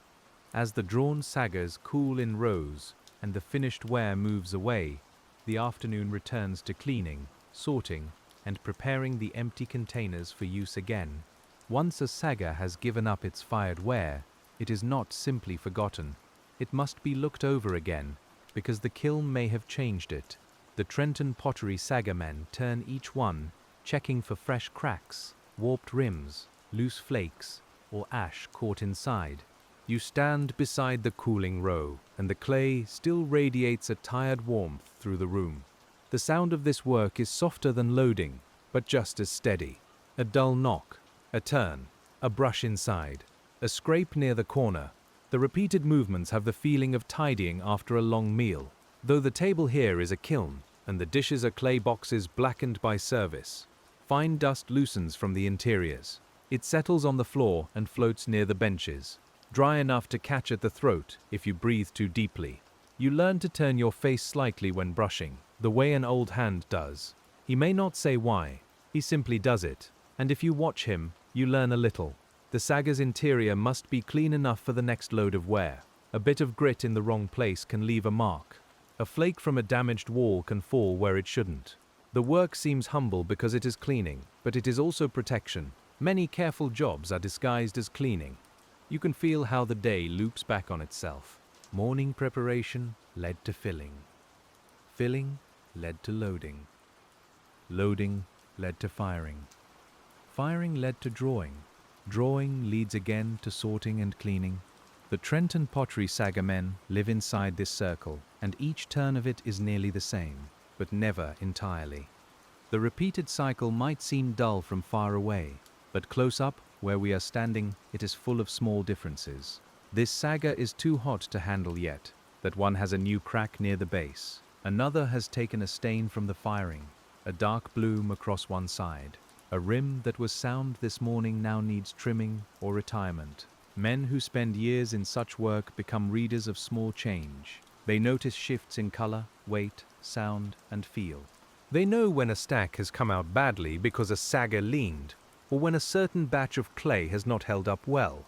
As the drawn saggers cool in rows and the finished ware moves away, the afternoon returns to cleaning, sorting, and preparing the empty containers for use again. Once a sagger has given up its fired ware, it is not simply forgotten. It must be looked over again, because the kiln may have changed it. The TRENTON Pottery Sagger men turn each one, checking for fresh cracks, warped rims, loose flakes, or ash caught inside. You stand beside the cooling row, and the clay still radiates a tired warmth through the room. The sound of this work is softer than loading, but just as steady. A dull knock, a turn, a brush inside, a scrape near the corner. The repeated movements have the feeling of tidying after a long meal. Though the table here is a kiln, and the dishes are clay boxes blackened by service, fine dust loosens from the interiors. It settles on the floor and floats near the benches, dry enough to catch at the throat if you breathe too deeply. You learn to turn your face slightly when brushing, the way an old hand does. He may not say why, he simply does it, and if you watch him, you learn a little. The sagger's interior must be clean enough for the next load of ware. A bit of grit in the wrong place can leave a mark. A flake from a damaged wall can fall where it shouldn't. The work seems humble because it is cleaning, but it is also protection. Many careful jobs are disguised as cleaning. You can feel how the day loops back on itself. Morning preparation led to filling. Filling led to loading. Loading led to firing. Firing led to drawing. Drawing leads again to sorting and cleaning. The Trenton Pottery Sagger men live inside this circle, and each turn of it is nearly the same, but never entirely. The repeated cycle might seem dull from far away, but close up, where we are standing, it is full of small differences. This sagger is too hot to handle yet. That one has a new crack near the base. Another has taken a stain from the firing, a dark bloom across one side. A rim that was sound this morning now needs trimming or retirement. Men who spend years in such work become readers of small change. They notice shifts in color, weight, sound, and feel. They know when a stack has come out badly because a sagger leaned, or when a certain batch of clay has not held up well.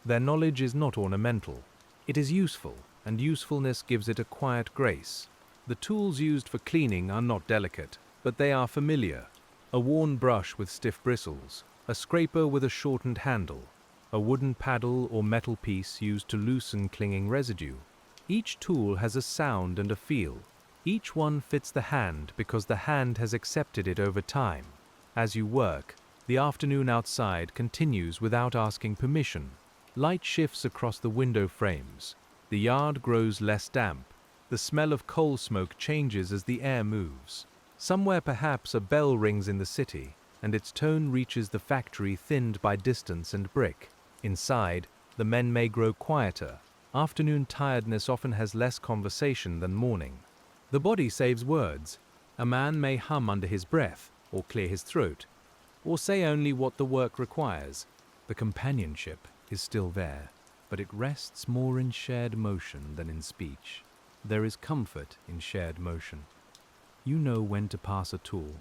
Their knowledge is not ornamental. It is useful, and usefulness gives it a quiet grace. The tools used for cleaning are not delicate, but they are familiar. A worn brush with stiff bristles, a scraper with a shortened handle, a wooden paddle or metal piece used to loosen clinging residue. Each tool has a sound and a feel. Each one fits the hand because the hand has accepted it over time. As you work, the afternoon outside continues without asking permission. Light shifts across the window frames. The yard grows less damp. The smell of coal smoke changes as the air moves. Somewhere perhaps a bell rings in the city, and its tone reaches the factory thinned by distance and brick. Inside, the men may grow quieter. Afternoon tiredness often has less conversation than morning. The body saves words. A man may hum under his breath, or clear his throat, or say only what the work requires. The companionship is still there, but it rests more in shared motion than in speech. There is comfort in shared motion. You know when to pass a tool.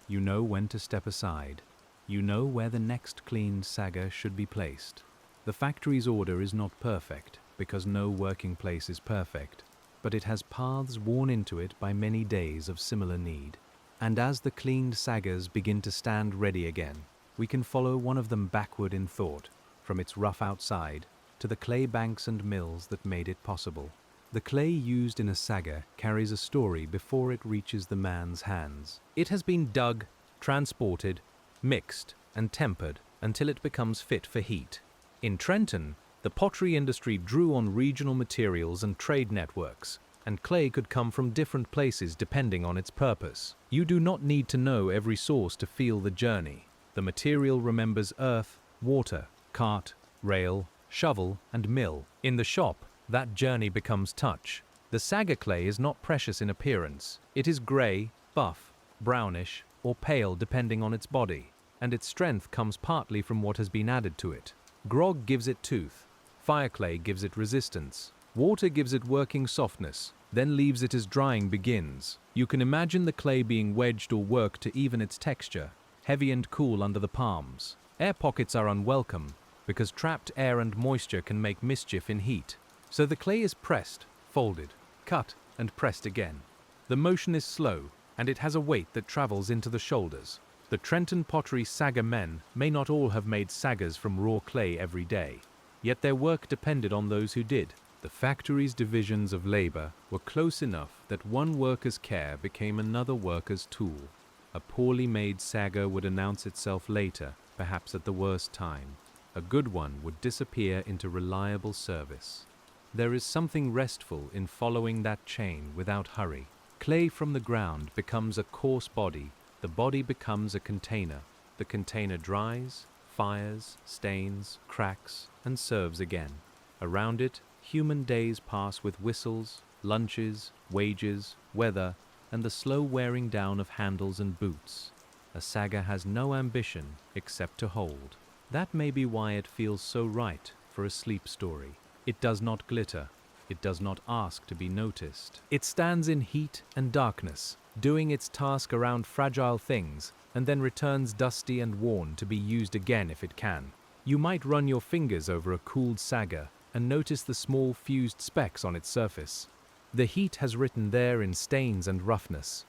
You know when to step aside. You know where the next cleaned sagger should be placed. The factory's order is not perfect, because no working place is perfect, but it has paths worn into it by many days of similar need. And as the cleaned saggers begin to stand ready again, we can follow one of them backward in thought, from its rough outside to the clay banks and mills that made it possible. The clay used in a sagger carries a story before it reaches the man's hands. It has been dug, transported, mixed, and tempered until it becomes fit for heat. In Trenton, the pottery industry drew on regional materials and trade networks, and clay could come from different places depending on its purpose. You do not need to know every source to feel the journey. The material remembers earth, water, cart, rail, shovel, and mill. In the shop, that journey becomes touch. The sagger clay is not precious in appearance. It is grey, buff, brownish, or pale depending on its body, and its strength comes partly from what has been added to it. Grog gives it tooth, fire clay gives it resistance, water gives it working softness, then leaves it as drying begins. You can imagine the clay being wedged or worked to even its texture, heavy and cool under the palms. Air pockets are unwelcome, because trapped air and moisture can make mischief in heat. So the clay is pressed, folded, cut, and pressed again. The motion is slow, and it has a weight that travels into the shoulders. The Trenton Pottery Sagger men may not all have made saggers from raw clay every day, yet their work depended on those who did. The factory's divisions of labor were close enough that one worker's care became another worker's tool. A poorly made sagger would announce itself later, perhaps at the worst time. A good one would disappear into reliable service. There is something restful in following that chain without hurry. Clay from the ground becomes a coarse body. The body becomes a container. The container dries, fires, stains, cracks, and serves again. Around it, human days pass with whistles, lunches, wages, weather, and the slow wearing down of handles and boots. A sagger has no ambition except to hold. That may be why it feels so right for a sleep story. It does not glitter. It does not ask to be noticed. It stands in heat and darkness, doing its task around fragile things, and then returns dusty and worn to be used again if it can. You might run your fingers over a cooled sagger and notice the small fused specks on its surface. The heat has written there in stains and roughness.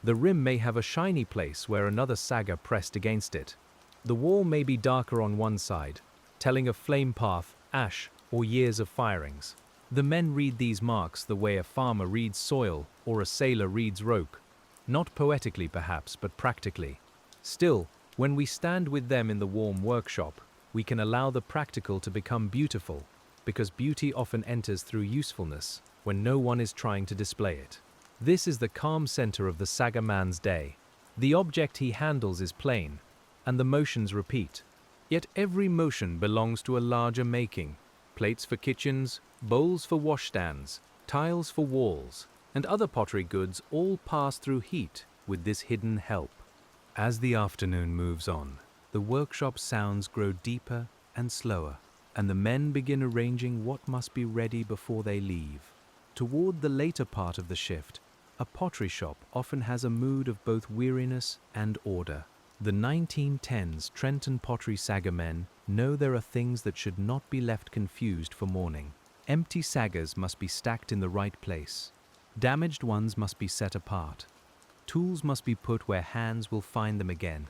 The rim may have a shiny place where another sagger pressed against it. The wall may be darker on one side, telling of flame path, ash, or years of firings. The men read these marks the way a farmer reads soil or a sailor reads roke. Not poetically perhaps, but practically. Still, when we stand with them in the warm workshop, we can allow the practical to become beautiful, because beauty often enters through usefulness when no one is trying to display it. This is the calm center of the sagger man's day. The object he handles is plain, and the motions repeat. Yet every motion belongs to a larger making. Plates for kitchens, bowls for washstands, tiles for walls, and other pottery goods all pass through heat with this hidden help. As the afternoon moves on, the workshop sounds grow deeper and slower, and the men begin arranging what must be ready before they leave. Toward the later part of the shift, a pottery shop often has a mood of both weariness and order. The 1910s TRENTON Pottery Sagger men know there are things that should not be left confused for morning. Empty saggers must be stacked in the right place. Damaged ones must be set apart. Tools must be put where hands will find them again.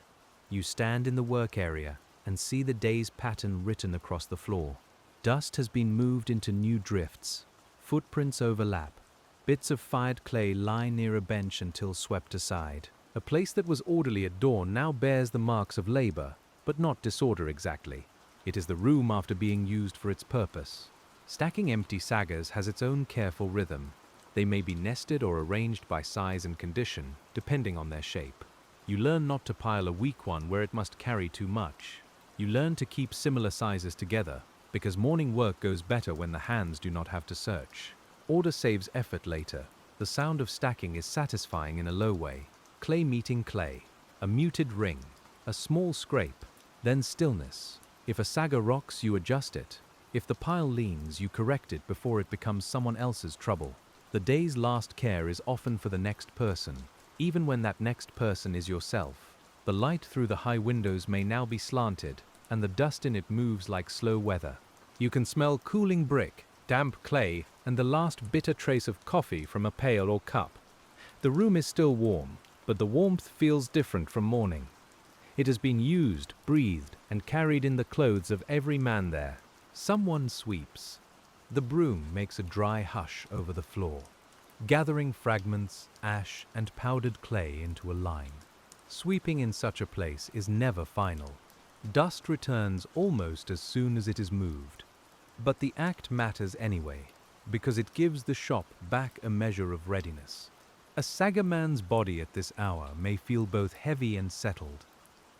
You stand in the work area and see the day's pattern written across the floor. Dust has been moved into new drifts. Footprints overlap. Bits of fired clay lie near a bench until swept aside. A place that was orderly at dawn now bears the marks of labor, but not disorder exactly. It is the room after being used for its purpose. Stacking empty saggers has its own careful rhythm. They may be nested or arranged by size and condition, depending on their shape. You learn not to pile a weak one where it must carry too much. You learn to keep similar sizes together, because morning work goes better when the hands do not have to search. Order saves effort later. The sound of stacking is satisfying in a low way. Clay meeting clay, a muted ring, a small scrape, then stillness. If a sagger rocks, you adjust it. If the pile leans, you correct it before it becomes someone else's trouble. The day's last care is often for the next person, even when that next person is yourself. The light through the high windows may now be slanted, and the dust in it moves like slow weather. You can smell cooling brick, damp clay, and the last bitter trace of coffee from a pail or cup. The room is still warm, but the warmth feels different from morning. It has been used, breathed, and carried in the clothes of every man there. Someone sweeps. The broom makes a dry hush over the floor, gathering fragments, ash, and powdered clay into a line. Sweeping in such a place is never final. Dust returns almost as soon as it is moved. But the act matters anyway, because it gives the shop back a measure of readiness. A sagger man's body at this hour may feel both heavy and settled.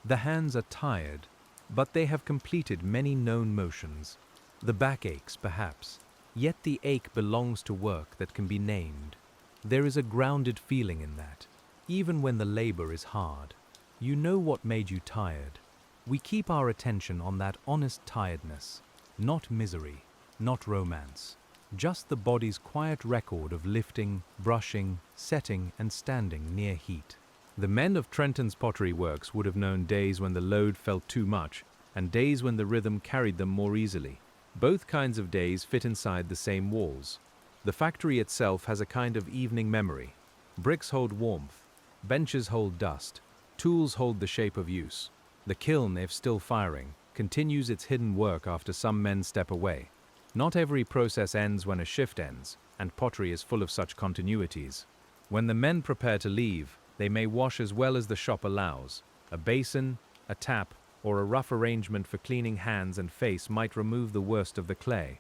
The hands are tired, but they have completed many known motions. The back aches, perhaps, yet the ache belongs to work that can be named. There is a grounded feeling in that. Even when the labor is hard, you know what made you tired. We keep our attention on that honest tiredness, not misery, not romance. Just the body's quiet record of lifting, brushing, setting, and standing near heat. The men of Trenton's Pottery Works would have known days when the load felt too much, and days when the rhythm carried them more easily. Both kinds of days fit inside the same walls. The factory itself has a kind of evening memory. Bricks hold warmth, benches hold dust, tools hold the shape of use. The kiln, if still firing, continues its hidden work after some men step away. Not every process ends when a shift ends, and pottery is full of such continuities. When the men prepare to leave, they may wash as well as the shop allows. A basin, a tap, or a rough arrangement for cleaning hands and face might remove the worst of the clay.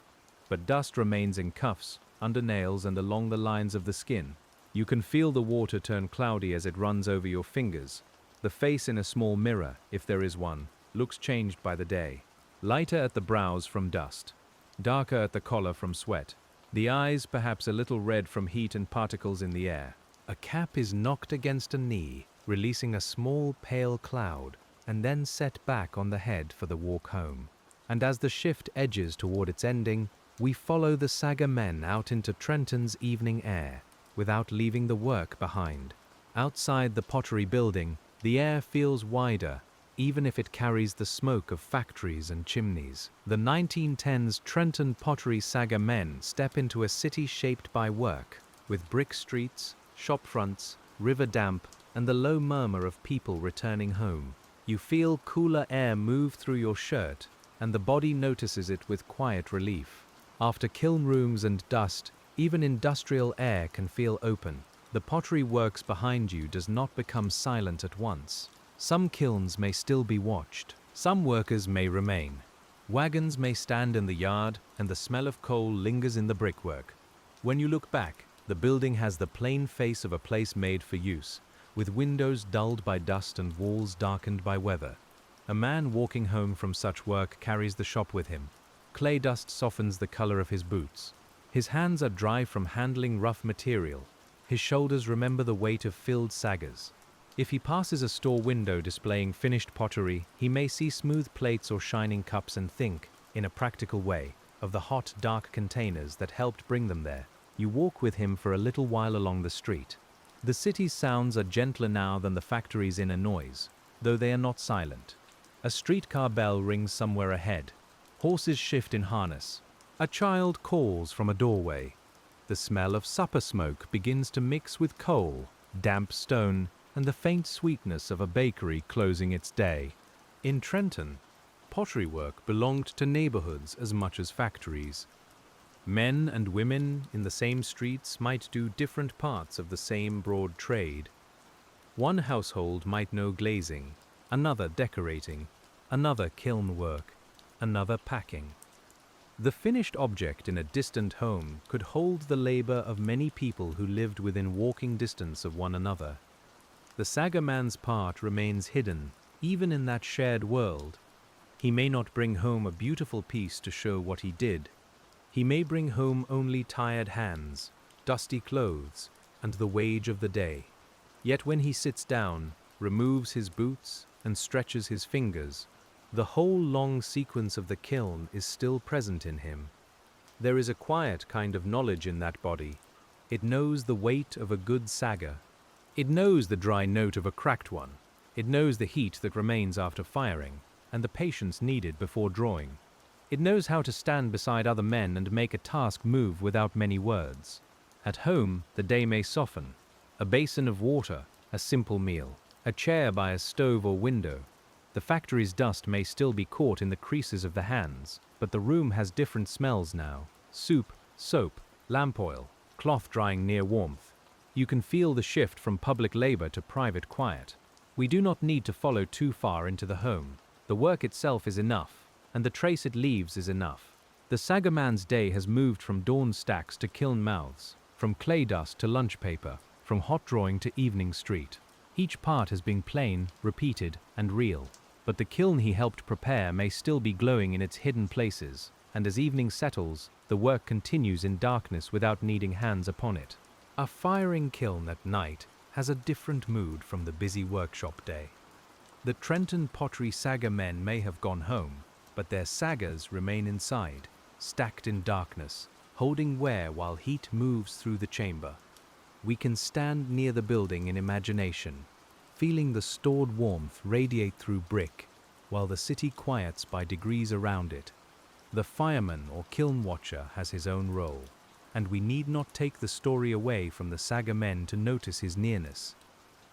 But dust remains in cuffs, under nails, and along the lines of the skin. You can feel the water turn cloudy as it runs over your fingers. The face in a small mirror, if there is one, looks changed by the day. Lighter at the brows from dust, darker at the collar from sweat. The eyes perhaps a little red from heat and particles in the air. A cap is knocked against a knee, releasing a small pale cloud, and then set back on the head for the walk home. And as the shift edges toward its ending, we follow the Sagger men out into Trenton's evening air, without leaving the work behind. Outside the pottery building, the air feels wider, even if it carries the smoke of factories and chimneys. The 1910s Trenton Pottery Sagger men step into a city shaped by work, with brick streets, shop fronts, river damp, and the low murmur of people returning home. You feel cooler air move through your shirt, and the body notices it with quiet relief. After kiln rooms and dust, even industrial air can feel open. The pottery works behind you does not become silent at once. Some kilns may still be watched. Some workers may remain. Wagons may stand in the yard, and the smell of coal lingers in the brickwork. When you look back, the building has the plain face of a place made for use, with windows dulled by dust and walls darkened by weather. A man walking home from such work carries the shop with him. Clay dust softens the color of his boots. His hands are dry from handling rough material. His shoulders remember the weight of filled saggers. If he passes a store window displaying finished pottery, he may see smooth plates or shining cups and think, in a practical way, of the hot, dark containers that helped bring them there. You walk with him for a little while along the street. The city's sounds are gentler now than the factory's inner noise, though they are not silent. A streetcar bell rings somewhere ahead. Horses shift in harness. A child calls from a doorway. The smell of supper smoke begins to mix with coal, damp stone, and the faint sweetness of a bakery closing its day. In Trenton, pottery work belonged to neighborhoods as much as factories. Men and women in the same streets might do different parts of the same broad trade. One household might know glazing, another decorating, another kiln work, another packing. The finished object in a distant home could hold the labor of many people who lived within walking distance of one another. The Sagger man's part remains hidden, even in that shared world. He may not bring home a beautiful piece to show what he did. He may bring home only tired hands, dusty clothes, and the wage of the day. Yet when he sits down, removes his boots, and stretches his fingers, the whole long sequence of the kiln is still present in him. There is a quiet kind of knowledge in that body. It knows the weight of a good sagger. It knows the dry note of a cracked one. It knows the heat that remains after firing, and the patience needed before drawing. It knows how to stand beside other men and make a task move without many words. At home, the day may soften. A basin of water, a simple meal, a chair by a stove or window. The factory's dust may still be caught in the creases of the hands, but the room has different smells now. Soup, soap, lamp oil, cloth drying near warmth. You can feel the shift from public labor to private quiet. We do not need to follow too far into the home. The work itself is enough, and the trace it leaves is enough. The Sagger man's day has moved from dawn stacks to kiln mouths, from clay dust to lunch paper, from hot drawing to evening street. Each part has been plain, repeated, and real. But the kiln he helped prepare may still be glowing in its hidden places, and as evening settles, the work continues in darkness without needing hands upon it. A firing kiln at night has a different mood from the busy workshop day. The Trenton Pottery Sagger men may have gone home, but their saggers remain inside, stacked in darkness, holding Ware while heat moves through the chamber. We can stand near the building in imagination, feeling the stored warmth radiate through brick, while the city quiets by degrees around it. The fireman or kiln watcher has his own role, and we need not take the story away from the Sagger men to notice his nearness.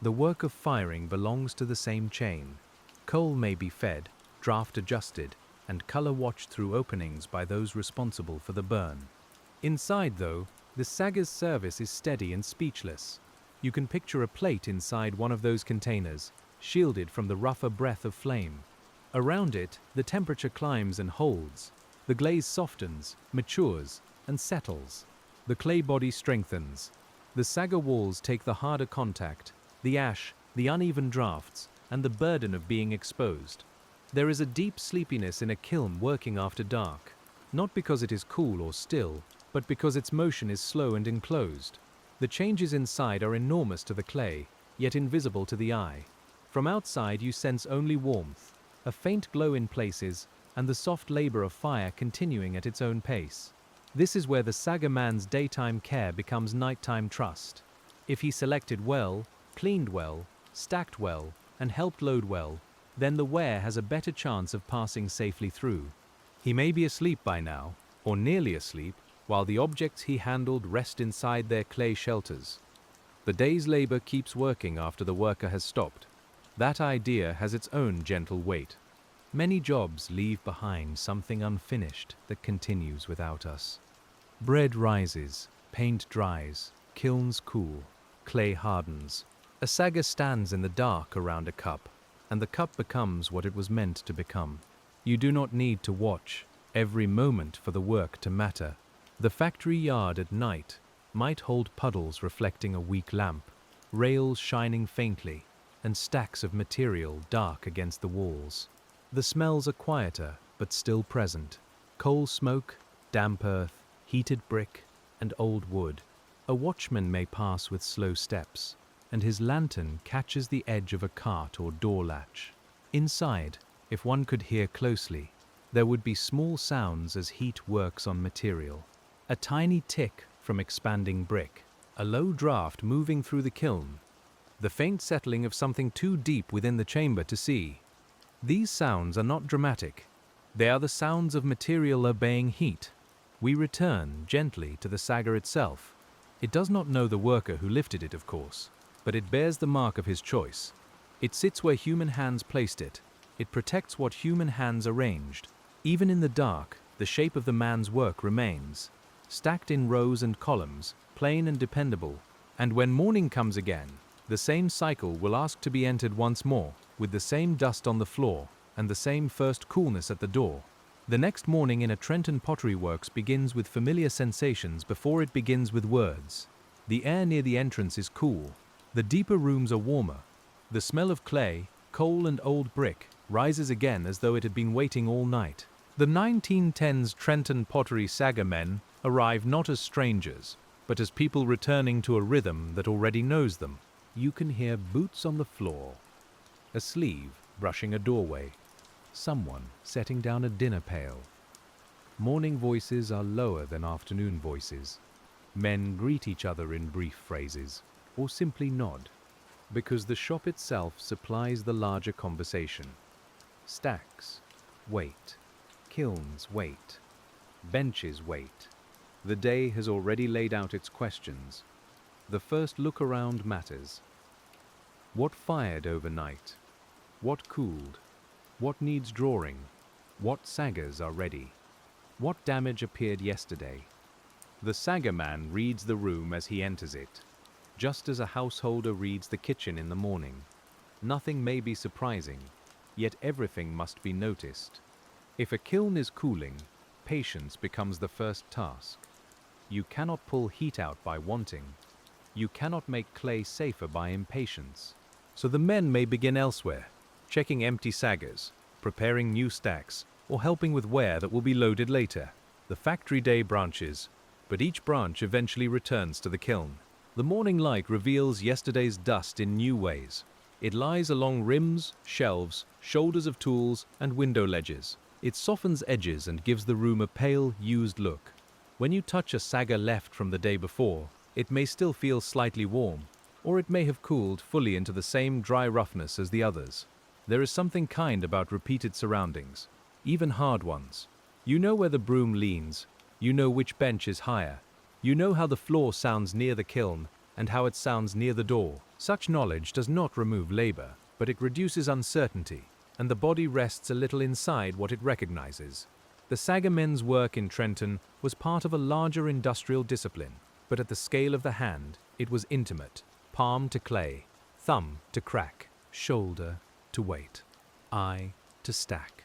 The work of firing belongs to the same chain. Coal may be fed, draft adjusted, and color watched through openings by those responsible for the burn. Inside, though, the Sagger's service is steady and speechless. You can picture a plate inside one of those containers, shielded from the rougher breath of flame. Around it, the temperature climbs and holds. The glaze softens, matures, and settles. The clay body strengthens. The sagger walls take the harder contact, the ash, the uneven drafts, and the burden of being exposed. There is a deep sleepiness in a kiln working after dark, not because it is cool or still, but because its motion is slow and enclosed. The changes inside are enormous to the clay, yet invisible to the eye. From outside you sense only warmth, a faint glow in places, and the soft labor of fire continuing at its own pace. This is where the sagger man's daytime care becomes nighttime trust. If he selected well, cleaned well, stacked well, and helped load well, then the Ware has a better chance of passing safely through. He may be asleep by now, or nearly asleep, while the objects he handled rest inside their clay shelters. The day's labor keeps working after the worker has stopped. That idea has its own gentle weight. Many jobs leave behind something unfinished that continues without us. Bread rises, paint dries, kilns cool, clay hardens. A sagger stands in the dark around a cup, and the cup becomes what it was meant to become. You do not need to watch every moment for the work to matter. The factory yard at night might hold puddles reflecting a weak lamp, rails shining faintly, and stacks of material dark against the walls. The smells are quieter, but still present. Coal smoke, damp earth, heated brick, and old wood. A watchman may pass with slow steps, and his lantern catches the edge of a cart or door latch. Inside, if one could hear closely, there would be small sounds as heat works on material. A tiny tick from expanding brick, a low draft moving through the kiln, the faint settling of something too deep within the chamber to see. These sounds are not dramatic. They are the sounds of material obeying heat. We return gently to the sagger itself. It does not know the worker who lifted it, of course, but it bears the mark of his choice. It sits where human hands placed it. It protects what human hands arranged. Even in the dark, the shape of the man's work remains, stacked in rows and columns, plain and dependable. And when morning comes again, the same cycle will ask to be entered once more, with the same dust on the floor and the same first coolness at the door. The next morning in a Trenton Pottery Works begins with familiar sensations before it begins with words. The air near the entrance is cool. The deeper rooms are warmer. The smell of clay, coal and old brick rises again as though it had been waiting all night. The 1910s TRENTON Pottery Sagger men arrive not as strangers, but as people returning to a rhythm that already knows them. You can hear boots on the floor, a sleeve brushing a doorway, someone setting down a dinner pail. Morning voices are lower than afternoon voices. Men greet each other in brief phrases, or simply nod, because the shop itself supplies the larger conversation. Stacks wait, kilns wait, benches wait. The day has already laid out its questions. The first look around matters. What fired overnight? What cooled? What needs drawing? What saggers are ready? What damage appeared yesterday? The sagger man reads the room as he enters it, just as a householder reads the kitchen in the morning. Nothing may be surprising, yet everything must be noticed. If a kiln is cooling, patience becomes the first task. You cannot pull heat out by wanting. You cannot make clay safer by impatience. So the men may begin elsewhere, checking empty saggers, preparing new stacks, or helping with ware that will be loaded later. The factory day branches, but each branch eventually returns to the kiln. The morning light reveals yesterday's dust in new ways. It lies along rims, shelves, shoulders of tools, and window ledges. It softens edges and gives the room a pale, used look. When you touch a sagger left from the day before, it may still feel slightly warm, or it may have cooled fully into the same dry roughness as the others. There is something kind about repeated surroundings, even hard ones. You know where the broom leans, you know which bench is higher, you know how the floor sounds near the kiln and how it sounds near the door. Such knowledge does not remove labor, but it reduces uncertainty, and the body rests a little inside what it recognizes. The sagger men's work in Trenton was part of a larger industrial discipline, but at the scale of the hand, it was intimate. Palm to clay, thumb to crack, shoulder to weight, eye to to stack.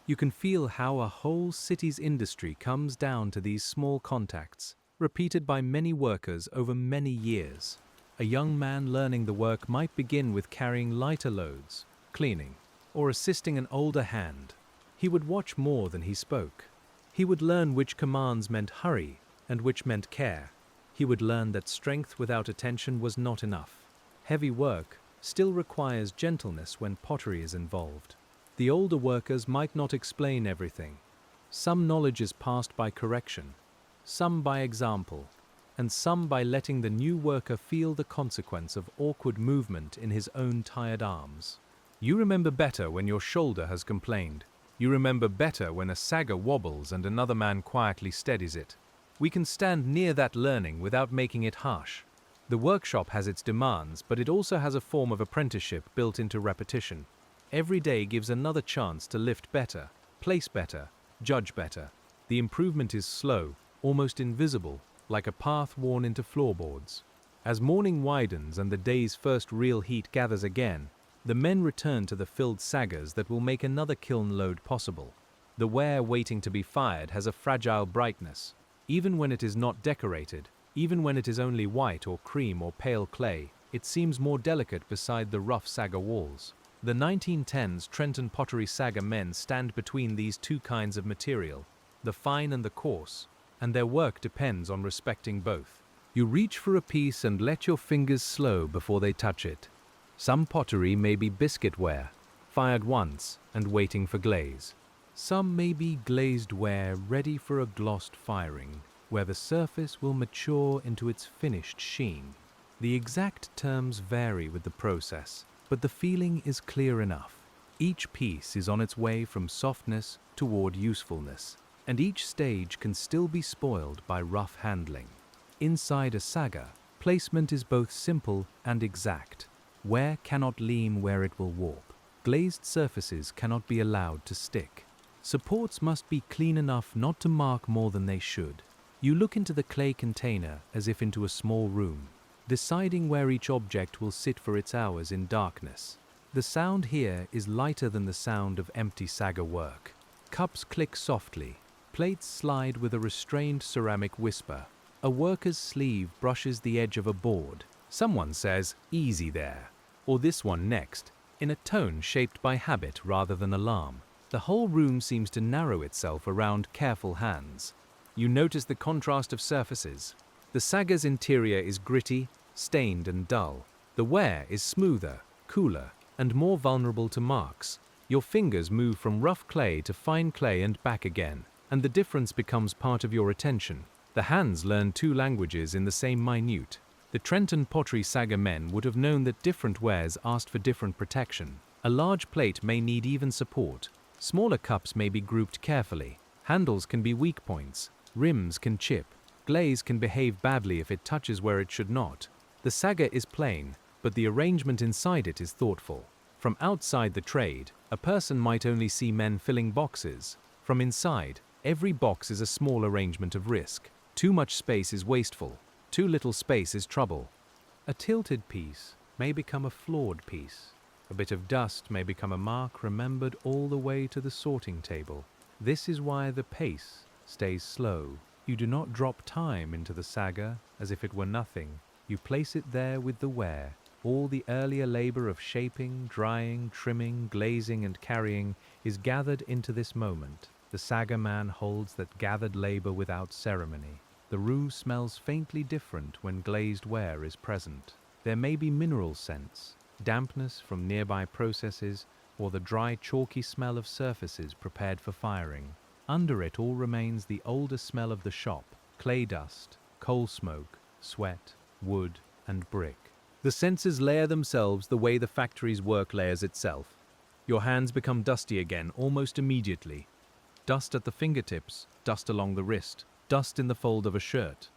You can feel how a whole city's industry comes down to these small contacts, repeated by many workers over many years. A young man learning the work might begin with carrying lighter loads, cleaning, or assisting an older hand. He would watch more than he spoke. He would learn which commands meant hurry and which meant care. He would learn that strength without attention was not enough. Heavy work still requires gentleness when pottery is involved. The older workers might not explain everything. Some knowledge is passed by correction, some by example, and some by letting the new worker feel the consequence of awkward movement in his own tired arms. You remember better when your shoulder has complained. You remember better when a sagger wobbles and another man quietly steadies it. We can stand near that learning without making it harsh. The workshop has its demands, but it also has a form of apprenticeship built into repetition. Every day gives another chance to lift better, place better, judge better. The improvement is slow, almost invisible, like a path worn into floorboards. As morning widens and the day's first real heat gathers again, the men return to the filled saggers that will make another kiln load possible. The ware waiting to be fired has a fragile brightness. Even when it is not decorated, even when it is only white or cream or pale clay, it seems more delicate beside the rough sagger walls. The 1910s TRENTON Pottery Sagger men stand between these two kinds of material, the fine and the coarse, and their work depends on respecting both. You reach for a piece and let your fingers slow before they touch it. Some pottery may be biscuit ware, fired once and waiting for glaze. Some may be glazed ware ready for a glossed firing, where the surface will mature into its finished sheen. The exact terms vary with the process, but the feeling is clear enough. Each piece is on its way from softness toward usefulness, and each stage can still be spoiled by rough handling. Inside a sagger, placement is both simple and exact. Ware cannot lean where it will warp. Glazed surfaces cannot be allowed to stick. Supports must be clean enough not to mark more than they should. You look into the clay container as if into a small room, deciding where each object will sit for its hours in darkness. The sound here is lighter than the sound of empty sagger work. Cups click softly. Plates slide with a restrained ceramic whisper. A worker's sleeve brushes the edge of a board. Someone says, "Easy there," or "This one next," in a tone shaped by habit rather than alarm. The whole room seems to narrow itself around careful hands. You notice the contrast of surfaces. The sagger's interior is gritty, stained and dull. The ware is smoother, cooler, and more vulnerable to marks. Your fingers move from rough clay to fine clay and back again, and the difference becomes part of your attention. The hands learn two languages in the same minute. The TRENTON Pottery Sagger men would have known that different wares asked for different protection. A large plate may need even support. Smaller cups may be grouped carefully. Handles can be weak points. Rims can chip. Glaze can behave badly if it touches where it should not. The sagger is plain, but the arrangement inside it is thoughtful. From outside the trade, a person might only see men filling boxes. From inside, every box is a small arrangement of risk. Too much space is wasteful. Too little space is trouble. A tilted piece may become a flawed piece. A bit of dust may become a mark remembered all the way to the sorting table. This is why the pace stays slow. You do not drop time into the sagger as if it were nothing. You place it there with the ware. All the earlier labor of shaping, drying, trimming, glazing, and carrying is gathered into this moment. The sagger man holds that gathered labor without ceremony. The roux smells faintly different when glazed ware is present. There may be mineral scents, dampness from nearby processes, or the dry, chalky smell of surfaces prepared for firing. Under it all remains the older smell of the shop: clay dust, coal smoke, sweat, wood, and brick. The senses layer themselves the way the factory's work layers itself. Your hands become dusty again almost immediately. Dust at the fingertips, dust along the wrist, dust in the fold of a shirt.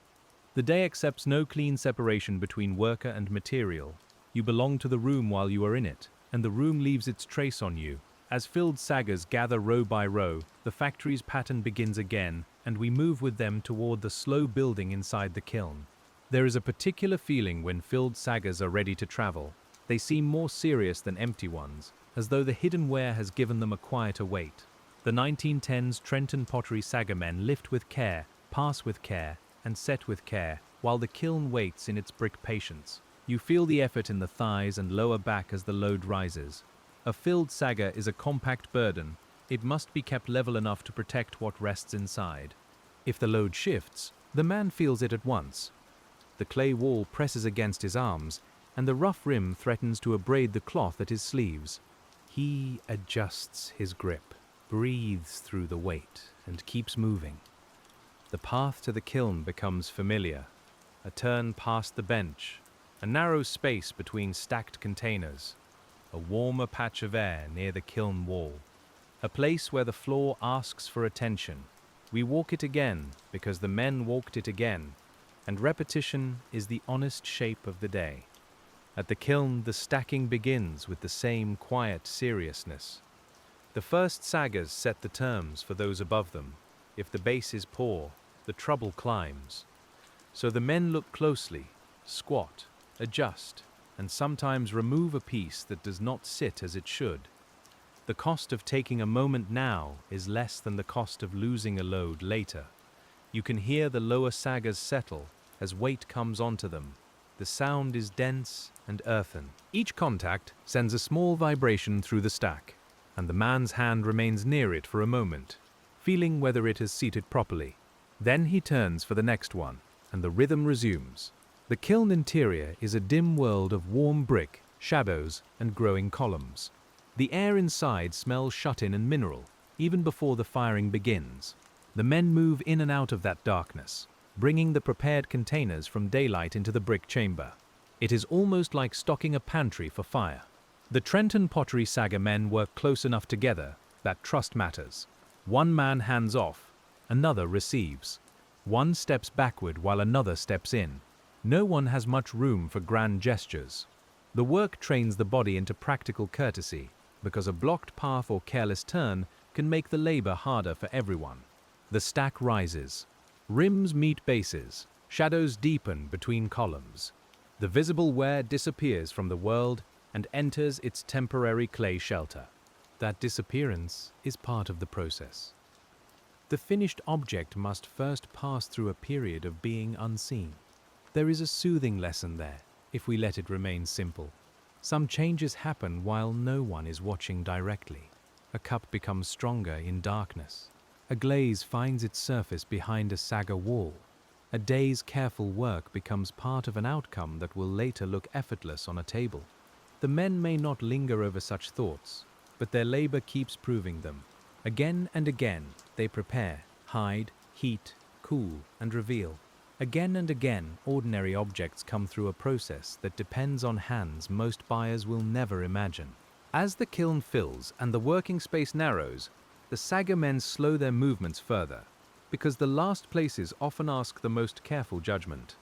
The day accepts no clean separation between worker and material. You belong to the room while you are in it, and the room leaves its trace on you. As filled saggers gather row by row, the factory's pattern begins again, and we move with them toward the slow building inside the kiln. There is a particular feeling when filled saggers are ready to travel. They seem more serious than empty ones. as though the hidden Ware has given them a quieter weight. The 1910s Trenton Pottery Sagger men lift with care, pass with care, and set with care, while the kiln waits in its brick patience. You feel the effort in the thighs and lower back as the load rises. A filled sagger is a compact burden. It must be kept level enough to protect what rests inside. If the load shifts, the man feels it at once. The clay wall presses against his arms, and the rough rim threatens to abrade the cloth at his sleeves. He adjusts his grip, breathes through the weight, and keeps moving. The path to the kiln becomes familiar. A turn past the bench, a narrow space between stacked containers, a warmer patch of air near the kiln wall, a place where the floor asks for attention. We walk it again because the men walked it again, and repetition is the honest shape of the day. At the kiln, the stacking begins with the same quiet seriousness. The first saggers set the terms for those above them. If the base is poor, the trouble climbs. So the men look closely, squat, adjust, and sometimes remove a piece that does not sit as it should. The cost of taking a moment now is less than the cost of losing a load later. You can hear the lower saggers settle as weight comes onto them. The sound is dense and earthen. Each contact sends a small vibration through the stack, and the man's hand remains near it for a moment, feeling whether it has seated properly. Then he turns for the next one, and the rhythm resumes. The kiln interior is a dim world of warm brick, shadows, and growing columns. The air inside smells shut-in and mineral, even before the firing begins. The men move in and out of that darkness, bringing the prepared containers from daylight into the brick chamber. It is almost like stocking a pantry for fire. The Trenton Pottery Sagger men work close enough together that trust matters. One man hands off, another receives. One steps backward while another steps in. No one has much room for grand gestures. The work trains the body into practical courtesy, because a blocked path or careless turn can make the labor harder for everyone. The stack rises. Rims meet bases. Shadows deepen between columns. The visible Ware disappears from the world and enters its temporary clay shelter. That disappearance is part of the process. The finished object must first pass through a period of being unseen. There is a soothing lesson there, if we let it remain simple. Some changes happen while no one is watching directly. A cup becomes stronger in darkness. A glaze finds its surface behind a sagger wall. A day's careful work becomes part of an outcome that will later look effortless on a table. The men may not linger over such thoughts, but their labor keeps proving them. Again and again, they prepare, hide, heat, cool, and reveal. Again and again, ordinary objects come through a process that depends on hands most buyers will never imagine. As the kiln fills and the working space narrows, the sagger men slow their movements further, because the last places often ask the most careful judgment.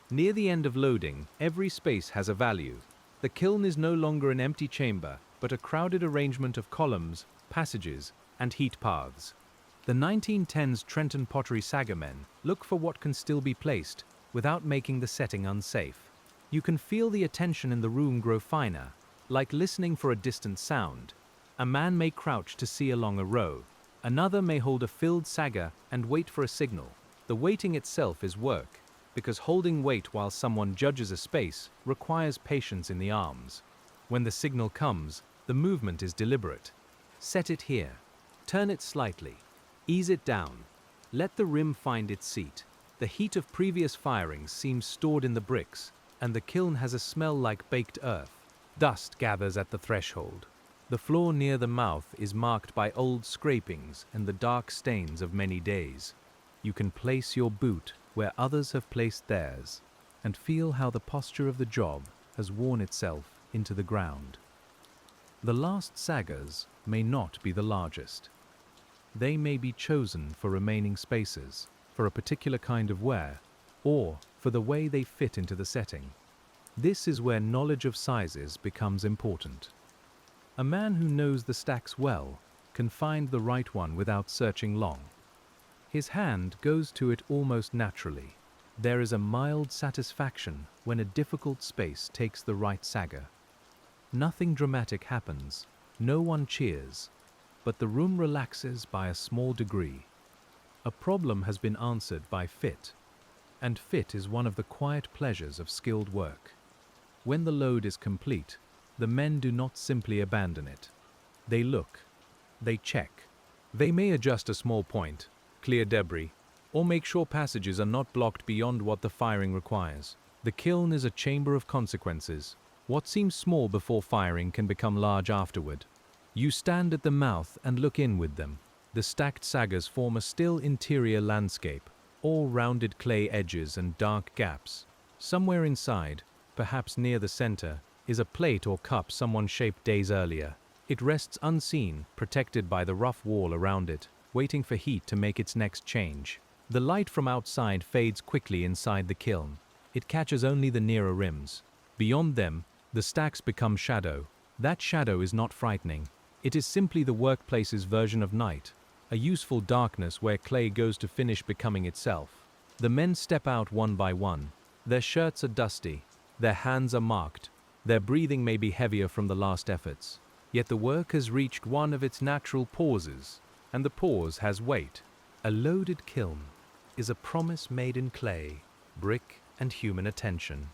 Near the end of loading, every space has a value. The kiln is no longer an empty chamber, but a crowded arrangement of columns, passages, and heat paths. The 1910s Trenton Pottery Sagger men look for what can still be placed without making the setting unsafe. You can feel the attention in the room grow finer, like listening for a distant sound. A man may crouch to see along a row. Another may hold a filled sagger and wait for a signal. The waiting itself is work, because holding weight while someone judges a space requires patience in the arms. When the signal comes, the movement is deliberate. Set it here. Turn it slightly. Ease it down. Let the rim find its seat. The heat of previous firings seems stored in the bricks, and the kiln has a smell like baked earth. Dust gathers at the threshold. The floor near the mouth is marked by old scrapings and the dark stains of many days. You can place your boot where others have placed theirs, and feel how the posture of the job has worn itself into the ground. The last saggers may not be the largest. They may be chosen for remaining spaces, for a particular kind of Ware, or for the way they fit into the setting. This is where knowledge of sizes becomes important. A man who knows the stacks well can find the right one without searching long. His hand goes to it almost naturally. There is a mild satisfaction when a difficult space takes the right sagger. Nothing dramatic happens, No one cheers, but the room relaxes by a small degree. A problem has been answered by fit, and fit is one of the quiet pleasures of skilled work. When the load is complete, the men do not simply abandon it. They look, they check. They may adjust a small point, clear debris, or make sure passages are not blocked beyond what the firing requires. The kiln is a chamber of consequences. What seems small before firing can become large afterward. You stand at the mouth and look in with them. The stacked saggers form a still interior landscape, all rounded clay edges and dark gaps. Somewhere inside, perhaps near the center, is a plate or cup someone shaped days earlier. It rests unseen, protected by the rough wall around it, waiting for heat to make its next change. The light from outside fades quickly inside the kiln. It catches only the nearer rims. Beyond them, the stacks become shadow. That shadow is not frightening. It is simply the workplace's version of night, a useful darkness where clay goes to finish becoming itself. The men step out one by one. Their shirts are dusty. Their hands are marked. Their breathing may be heavier from the last efforts. Yet the work has reached one of its natural pauses, and the pause has weight. A loaded kiln is a promise made in clay, brick, and human attention.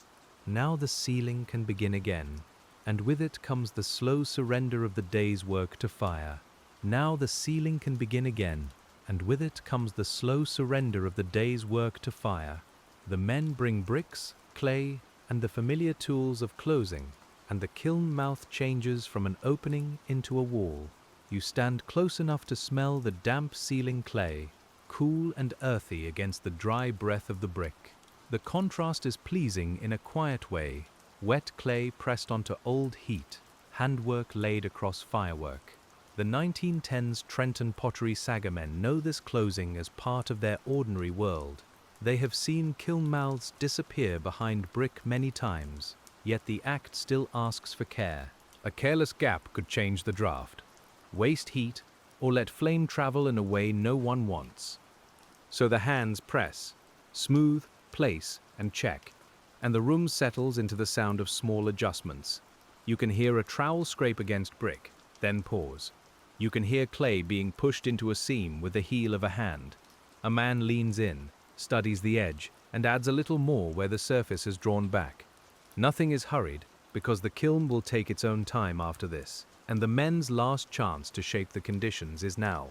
Now the sealing can begin again, and with it comes the slow surrender of the day's work to fire. Now the sealing can begin again, and with it comes the slow surrender of the day's work to fire. The men bring bricks, clay, and the familiar tools of closing, and the kiln mouth changes from an opening into a wall. You stand close enough to smell the damp sealing clay, cool and earthy against the dry breath of the brick. The contrast is pleasing in a quiet way, wet clay pressed onto old heat, handwork laid across firework. The 1910s TRENTON Pottery Sagger men know this closing as part of their ordinary world. They have seen kiln mouths disappear behind brick many times, yet the act still asks for care. A careless gap could change the draft, waste heat, or let flame travel in a way no one wants. So the hands press, smooth, place, and check, and the room settles into the sound of small adjustments. You can hear a trowel scrape against brick, then pause. You can hear clay being pushed into a seam with the heel of a hand. A man leans in, studies the edge, and adds a little more where the surface is drawn back. Nothing is hurried, because the kiln will take its own time after this, and the men's last chance to shape the conditions is now.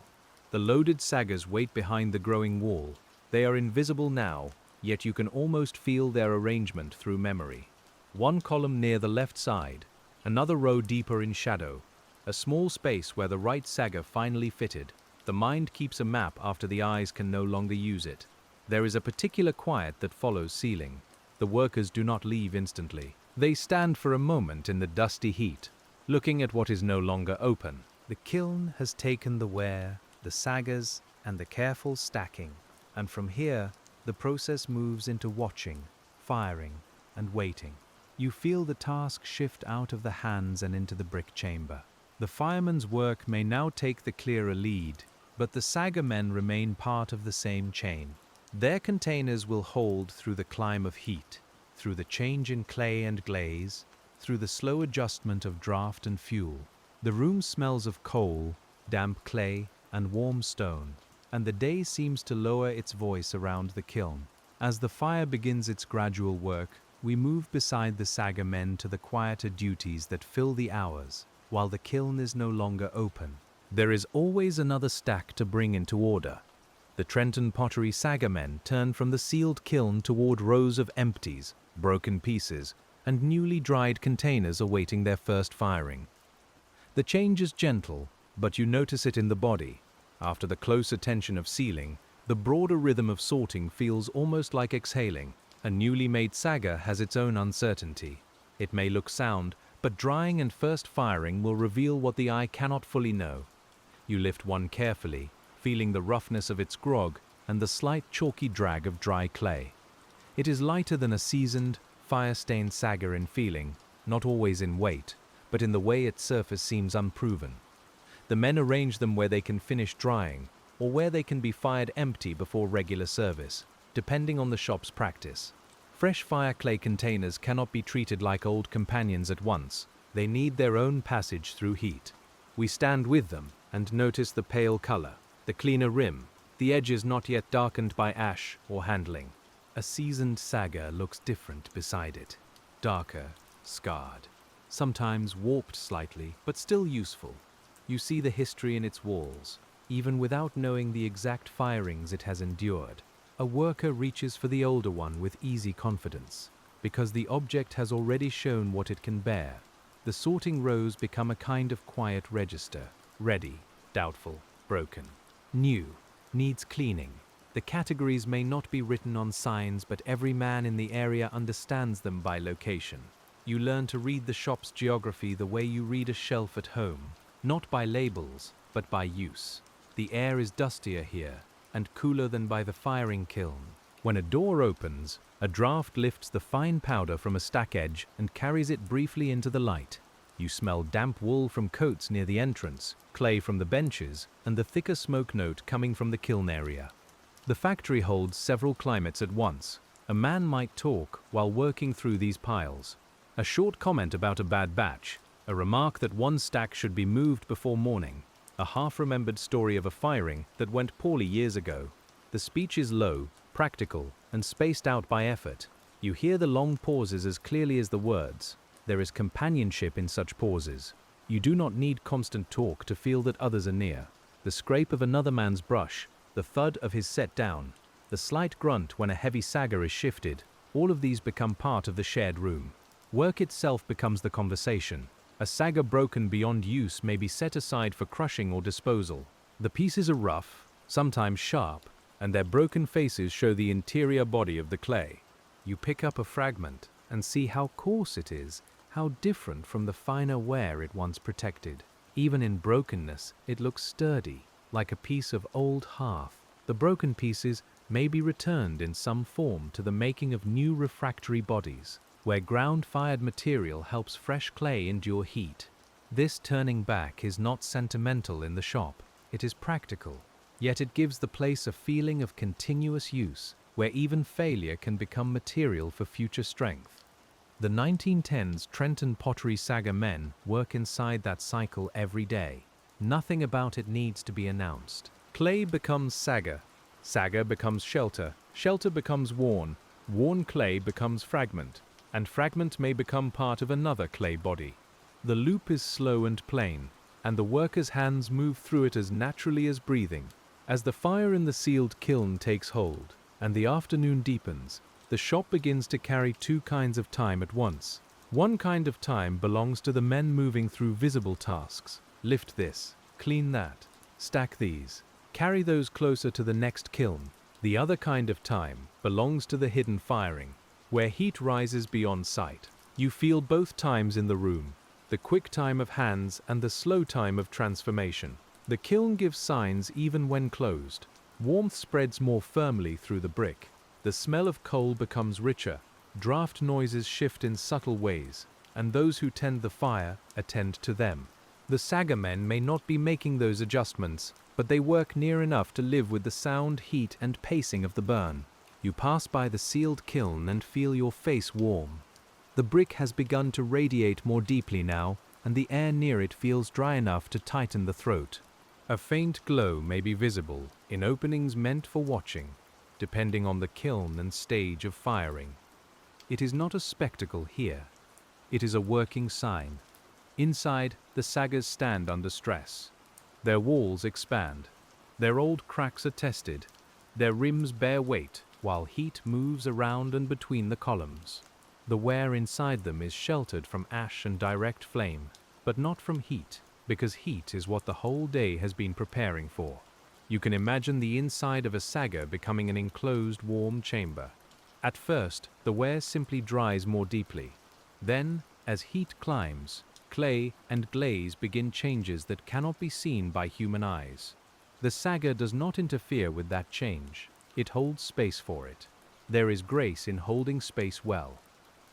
The loaded saggers wait behind the growing wall. They are invisible now, yet you can almost feel their arrangement through memory. One column near the left side, another row deeper in shadow, a small space where the right sagger finally fitted. The mind keeps a map after the eyes can no longer use it. There is a particular quiet that follows sealing. The workers do not leave instantly. They stand for a moment in the dusty heat, looking at what is no longer open. The kiln has taken the ware, the saggers, and the careful stacking, and from here, the process moves into watching, firing, and waiting. You feel the task shift out of the hands and into the brick chamber. The fireman's work may now take the clearer lead, but the sagger men remain part of the same chain. Their containers will hold through the climb of heat, through the change in clay and glaze, through the slow adjustment of draft and fuel. The room smells of coal, damp clay, and warm stone, and the day seems to lower its voice around the kiln. As the fire begins its gradual work, we move beside the sagger men to the quieter duties that fill the hours, while the kiln is no longer open. There is always another stack to bring into order. The TRENTON Pottery Sagger men turn from the sealed kiln toward rows of empties, broken pieces, and newly dried containers awaiting their first firing. The change is gentle, but you notice it in the body. After the close attention of sealing, the broader rhythm of sorting feels almost like exhaling. A newly made sagger has its own uncertainty. It may look sound, but drying and first firing will reveal what the eye cannot fully know. You lift one carefully, feeling the roughness of its grog and the slight chalky drag of dry clay. It is lighter than a seasoned, fire-stained sagger in feeling, not always in weight, but in the way its surface seems unproven. The men arrange them where they can finish drying, or where they can be fired empty before regular service, depending on the shop's practice. Fresh fire clay containers cannot be treated like old companions at once. They need their own passage through heat. We stand with them and notice the pale color, the cleaner rim, the edges not yet darkened by ash or handling. A seasoned sagger looks different beside it. Darker, scarred, sometimes warped slightly, but still useful. You see the history in its walls, even without knowing the exact firings it has endured. A worker reaches for the older one with easy confidence, because the object has already shown what it can bear. The sorting rows become a kind of quiet register: ready, doubtful, broken. New, needs cleaning. The categories may not be written on signs, but every man in the area understands them by location. You learn to read the shop's geography the way you read a shelf at home, not by labels, but by use. The air is dustier here, and cooler than by the firing kiln. When a door opens, a draft lifts the fine powder from a stack edge and carries it briefly into the light. You smell damp wool from coats near the entrance, clay from the benches, and the thicker smoke note coming from the kiln area. The factory holds several climates at once. A man might talk while working through these piles. A short comment about a bad batch, a remark that one stack should be moved before morning, a half-remembered story of a firing that went poorly years ago. The speech is low, practical, and spaced out by effort. You hear the long pauses as clearly as the words. There is companionship in such pauses. You do not need constant talk to feel that others are near. The scrape of another man's brush, the thud of his set down, the slight grunt when a heavy sagger is shifted, all of these become part of the shared room. Work itself becomes the conversation. A sagger broken beyond use may be set aside for crushing or disposal. The pieces are rough, sometimes sharp, and their broken faces show the interior body of the clay. You pick up a fragment and see how coarse it is, how different from the finer ware it once protected. Even in brokenness, it looks sturdy, like a piece of old hearth. The broken pieces may be returned in some form to the making of new refractory bodies, where ground-fired material helps fresh clay endure heat. This turning back is not sentimental in the shop, it is practical, yet it gives the place a feeling of continuous use, where even failure can become material for future strength. The 1910s TRENTON Pottery Sagger men work inside that cycle every day. Nothing about it needs to be announced. Clay becomes sagger, sagger becomes shelter, shelter becomes worn, worn clay becomes fragment, and fragment may become part of another clay body. The loop is slow and plain, and the worker's hands move through it as naturally as breathing. As the fire in the sealed kiln takes hold, and the afternoon deepens, the shop begins to carry two kinds of time at once. One kind of time belongs to the men moving through visible tasks. Lift this, clean that, stack these, carry those closer to the next kiln. The other kind of time belongs to the hidden firing, where heat rises beyond sight. You feel both times in the room, the quick time of hands and the slow time of transformation. The kiln gives signs even when closed. Warmth spreads more firmly through the brick. The smell of coal becomes richer. Draft noises shift in subtle ways, and those who tend the fire attend to them. The sagger men may not be making those adjustments, but they work near enough to live with the sound, heat, and pacing of the burn. You pass by the sealed kiln and feel your face warm. The brick has begun to radiate more deeply now, and the air near it feels dry enough to tighten the throat. A faint glow may be visible in openings meant for watching, depending on the kiln and stage of firing. It is not a spectacle here. It is a working sign. Inside, the saggers stand under stress. Their walls expand. Their old cracks are tested. Their rims bear weight, while heat moves around and between the columns. The ware inside them is sheltered from ash and direct flame, but not from heat, because heat is what the whole day has been preparing for. You can imagine the inside of a sagger becoming an enclosed, warm chamber. At first, the ware simply dries more deeply. Then, as heat climbs, clay and glaze begin changes that cannot be seen by human eyes. The sagger does not interfere with that change. It holds space for it. There is grace in holding space well.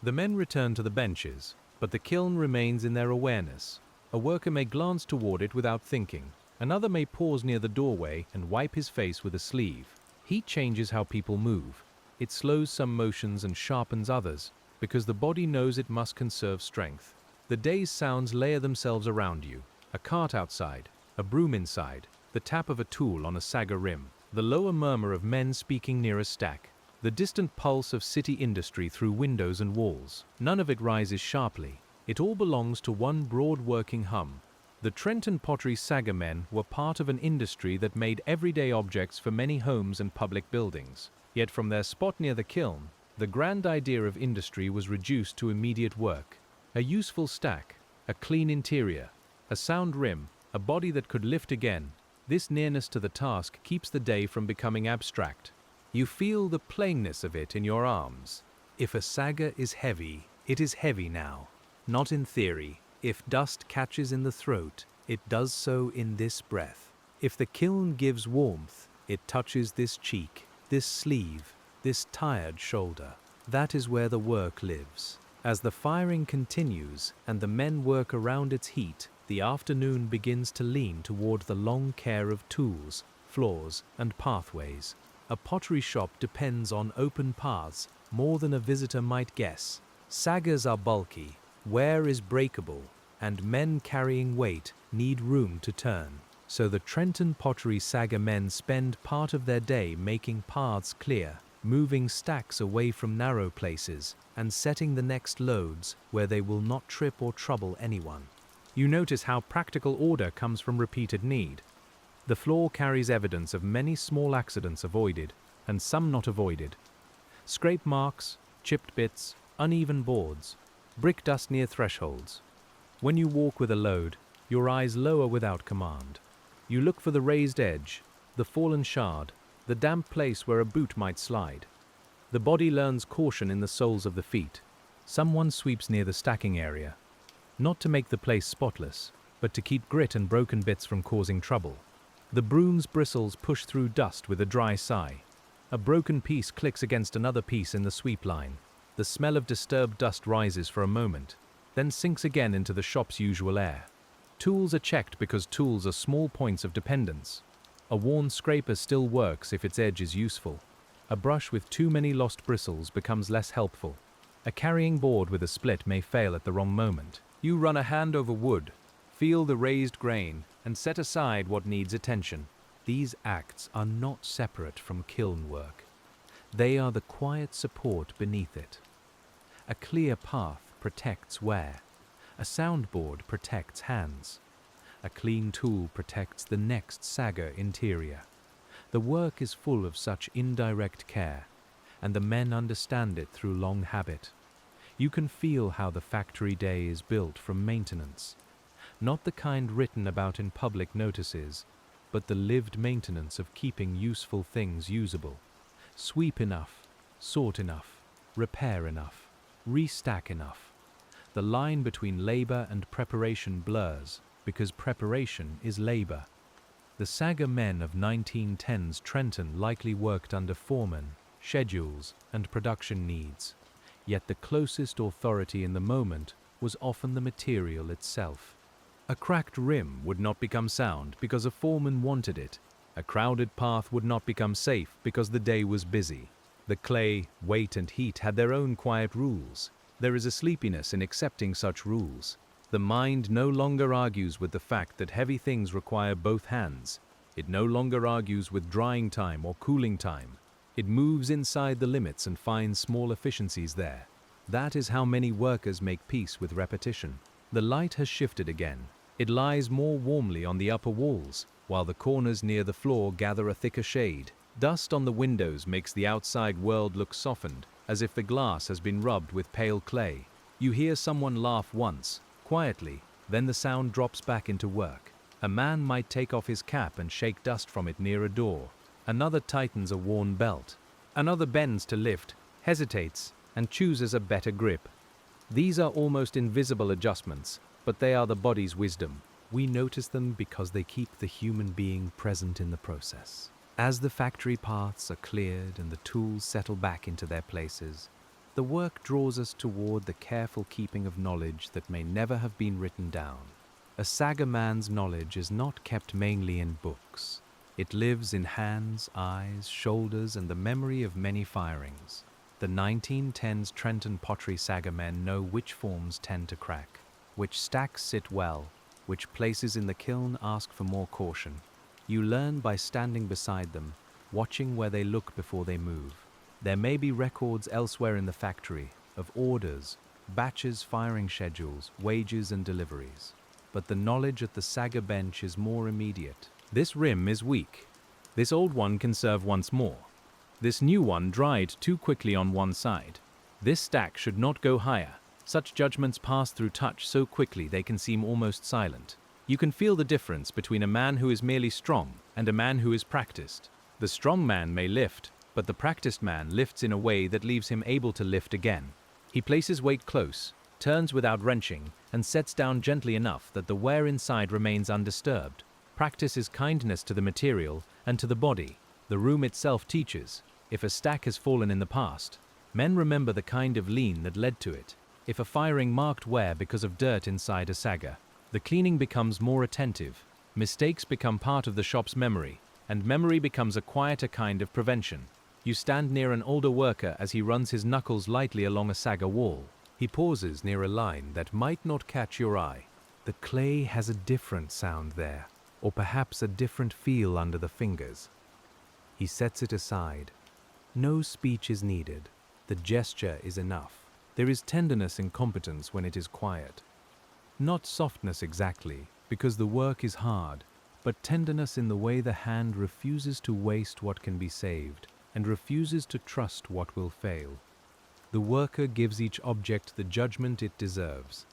The men return to the benches, but the kiln remains in their awareness. A worker may glance toward it without thinking. Another may pause near the doorway and wipe his face with a sleeve. Heat changes how people move. It slows some motions and sharpens others, because the body knows it must conserve strength. The day's sounds layer themselves around you. A cart outside, a broom inside, the tap of a tool on a sagger rim, the lower murmur of men speaking near a stack, the distant pulse of city industry through windows and walls. None of it rises sharply. It all belongs to one broad working hum. The Trenton Pottery Sagger men were part of an industry that made everyday objects for many homes and public buildings. Yet from their spot near the kiln, the grand idea of industry was reduced to immediate work. A useful stack, a clean interior, a sound rim, a body that could lift again. This nearness to the task keeps the day from becoming abstract. You feel the plainness of it in your arms. If a sagger is heavy, it is heavy now. Not in theory. If dust catches in the throat, it does so in this breath. If the kiln gives warmth, it touches this cheek, this sleeve, this tired shoulder. That is where the work lives. As the firing continues and the men work around its heat, the afternoon begins to lean toward the long care of tools, floors, and pathways. A pottery shop depends on open paths more than a visitor might guess. Saggers are bulky, ware is breakable, and men carrying weight need room to turn. So the Trenton Pottery Sagger men spend part of their day making paths clear, moving stacks away from narrow places, and setting the next loads where they will not trip or trouble anyone. You notice how practical order comes from repeated need. The floor carries evidence of many small accidents avoided, and some not avoided. Scrape marks, chipped bits, uneven boards, brick dust near thresholds. When you walk with a load, your eyes lower without command. You look for the raised edge, the fallen shard, the damp place where a boot might slide. The body learns caution in the soles of the feet. Someone sweeps near the stacking area, not to make the place spotless, but to keep grit and broken bits from causing trouble. The broom's bristles push through dust with a dry sigh. A broken piece clicks against another piece in the sweep line. The smell of disturbed dust rises for a moment, then sinks again into the shop's usual air. Tools are checked because tools are small points of dependence. A worn scraper still works if its edge is useful. A brush with too many lost bristles becomes less helpful. A carrying board with a split may fail at the wrong moment. You run a hand over wood, feel the raised grain, and set aside what needs attention. These acts are not separate from kiln work. They are the quiet support beneath it. A clear path protects Ware. A soundboard protects hands. A clean tool protects the next sagger interior. The work is full of such indirect care, and the men understand it through long habit. You can feel how the factory day is built from maintenance, not the kind written about in public notices, but the lived maintenance of keeping useful things usable. Sweep enough, sort enough, repair enough, restack enough. The line between labor and preparation blurs, because preparation is labor. The sagger men of 1910s Trenton likely worked under foremen, schedules, and production needs, yet the closest authority in the moment was often the material itself. A cracked rim would not become sound because a foreman wanted it. A crowded path would not become safe because the day was busy. The clay, weight, and heat had their own quiet rules. There is a sleepiness in accepting such rules. The mind no longer argues with the fact that heavy things require both hands. It no longer argues with drying time or cooling time. It moves inside the limits and finds small efficiencies there. That is how many workers make peace with repetition. The light has shifted again. It lies more warmly on the upper walls, while the corners near the floor gather a thicker shade. Dust on the windows makes the outside world look softened, as if the glass has been rubbed with pale clay. You hear someone laugh once, quietly, then the sound drops back into work. A man might take off his cap and shake dust from it near a door. Another tightens a worn belt. Another bends to lift, hesitates, and chooses a better grip. These are almost invisible adjustments, but they are the body's wisdom. We notice them because they keep the human being present in the process. As the factory paths are cleared and the tools settle back into their places, the work draws us toward the careful keeping of knowledge that may never have been written down. A sagger man's knowledge is not kept mainly in books. It lives in hands, eyes, shoulders, and the memory of many firings. The 1910s Trenton Pottery Sagger men know which forms tend to crack, which stacks sit well, which places in the kiln ask for more caution. You learn by standing beside them, watching where they look before they move. There may be records elsewhere in the factory of orders, batches, firing schedules, wages and deliveries. But the knowledge at the sagger bench is more immediate. This rim is weak. This old one can serve once more. This new one dried too quickly on one side. This stack should not go higher. Such judgments pass through touch so quickly they can seem almost silent. You can feel the difference between a man who is merely strong and a man who is practiced. The strong man may lift, but the practiced man lifts in a way that leaves him able to lift again. He places weight close, turns without wrenching, and sets down gently enough that the wear inside remains undisturbed. Practice is kindness to the material and to the body. The room itself teaches. If a stack has fallen in the past, men remember the kind of lean that led to it. If a firing marked wear because of dirt inside a sagger, the cleaning becomes more attentive. Mistakes become part of the shop's memory, and memory becomes a quieter kind of prevention. You stand near an older worker as he runs his knuckles lightly along a sagger wall. He pauses near a line that might not catch your eye. The clay has a different sound there, or perhaps a different feel under the fingers. He sets it aside. No speech is needed. The gesture is enough. There is tenderness in competence when it is quiet. Not softness exactly, because the work is hard, but tenderness in the way the hand refuses to waste what can be saved and refuses to trust what will fail. The worker gives each object the judgment it deserves.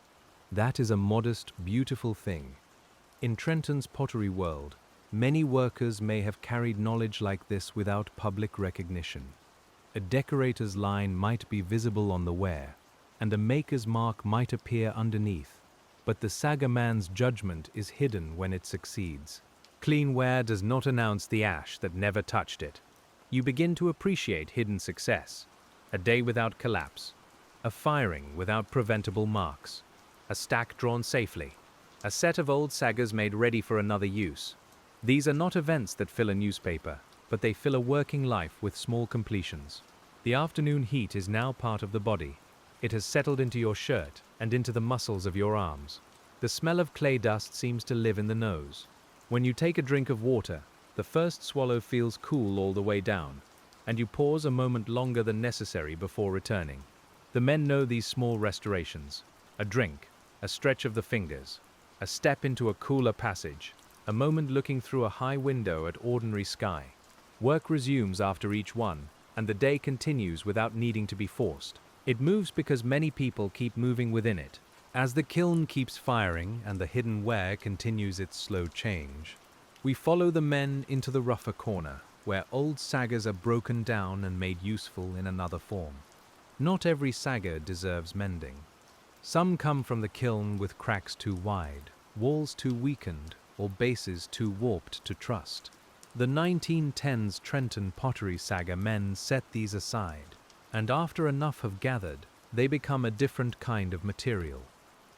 That is a modest, beautiful thing. In Trenton's pottery world, many workers may have carried knowledge like this without public recognition. A decorator's line might be visible on the ware, and a maker's mark might appear underneath, but the sagger man's judgment is hidden when it succeeds. Clean ware does not announce the ash that never touched it. You begin to appreciate hidden success. A day without collapse, a firing without preventable marks, a stack drawn safely, a set of old saggers made ready for another use. These are not events that fill a newspaper, but they fill a working life with small completions. The afternoon heat is now part of the body. It has settled into your shirt and into the muscles of your arms. The smell of clay dust seems to live in the nose. When you take a drink of water, the first swallow feels cool all the way down, and you pause a moment longer than necessary before returning. The men know these small restorations. A drink, a stretch of the fingers, a step into a cooler passage, a moment looking through a high window at ordinary sky. Work resumes after each one, and the day continues without needing to be forced. It moves because many people keep moving within it. As the kiln keeps firing and the hidden wear continues its slow change, we follow the men into the rougher corner, where old saggers are broken down and made useful in another form. Not every sagger deserves mending. Some come from the kiln with cracks too wide, walls too weakened, or bases too warped to trust. The 1910s TRENTON Pottery Sagger men set these aside, and after enough have gathered, they become a different kind of material.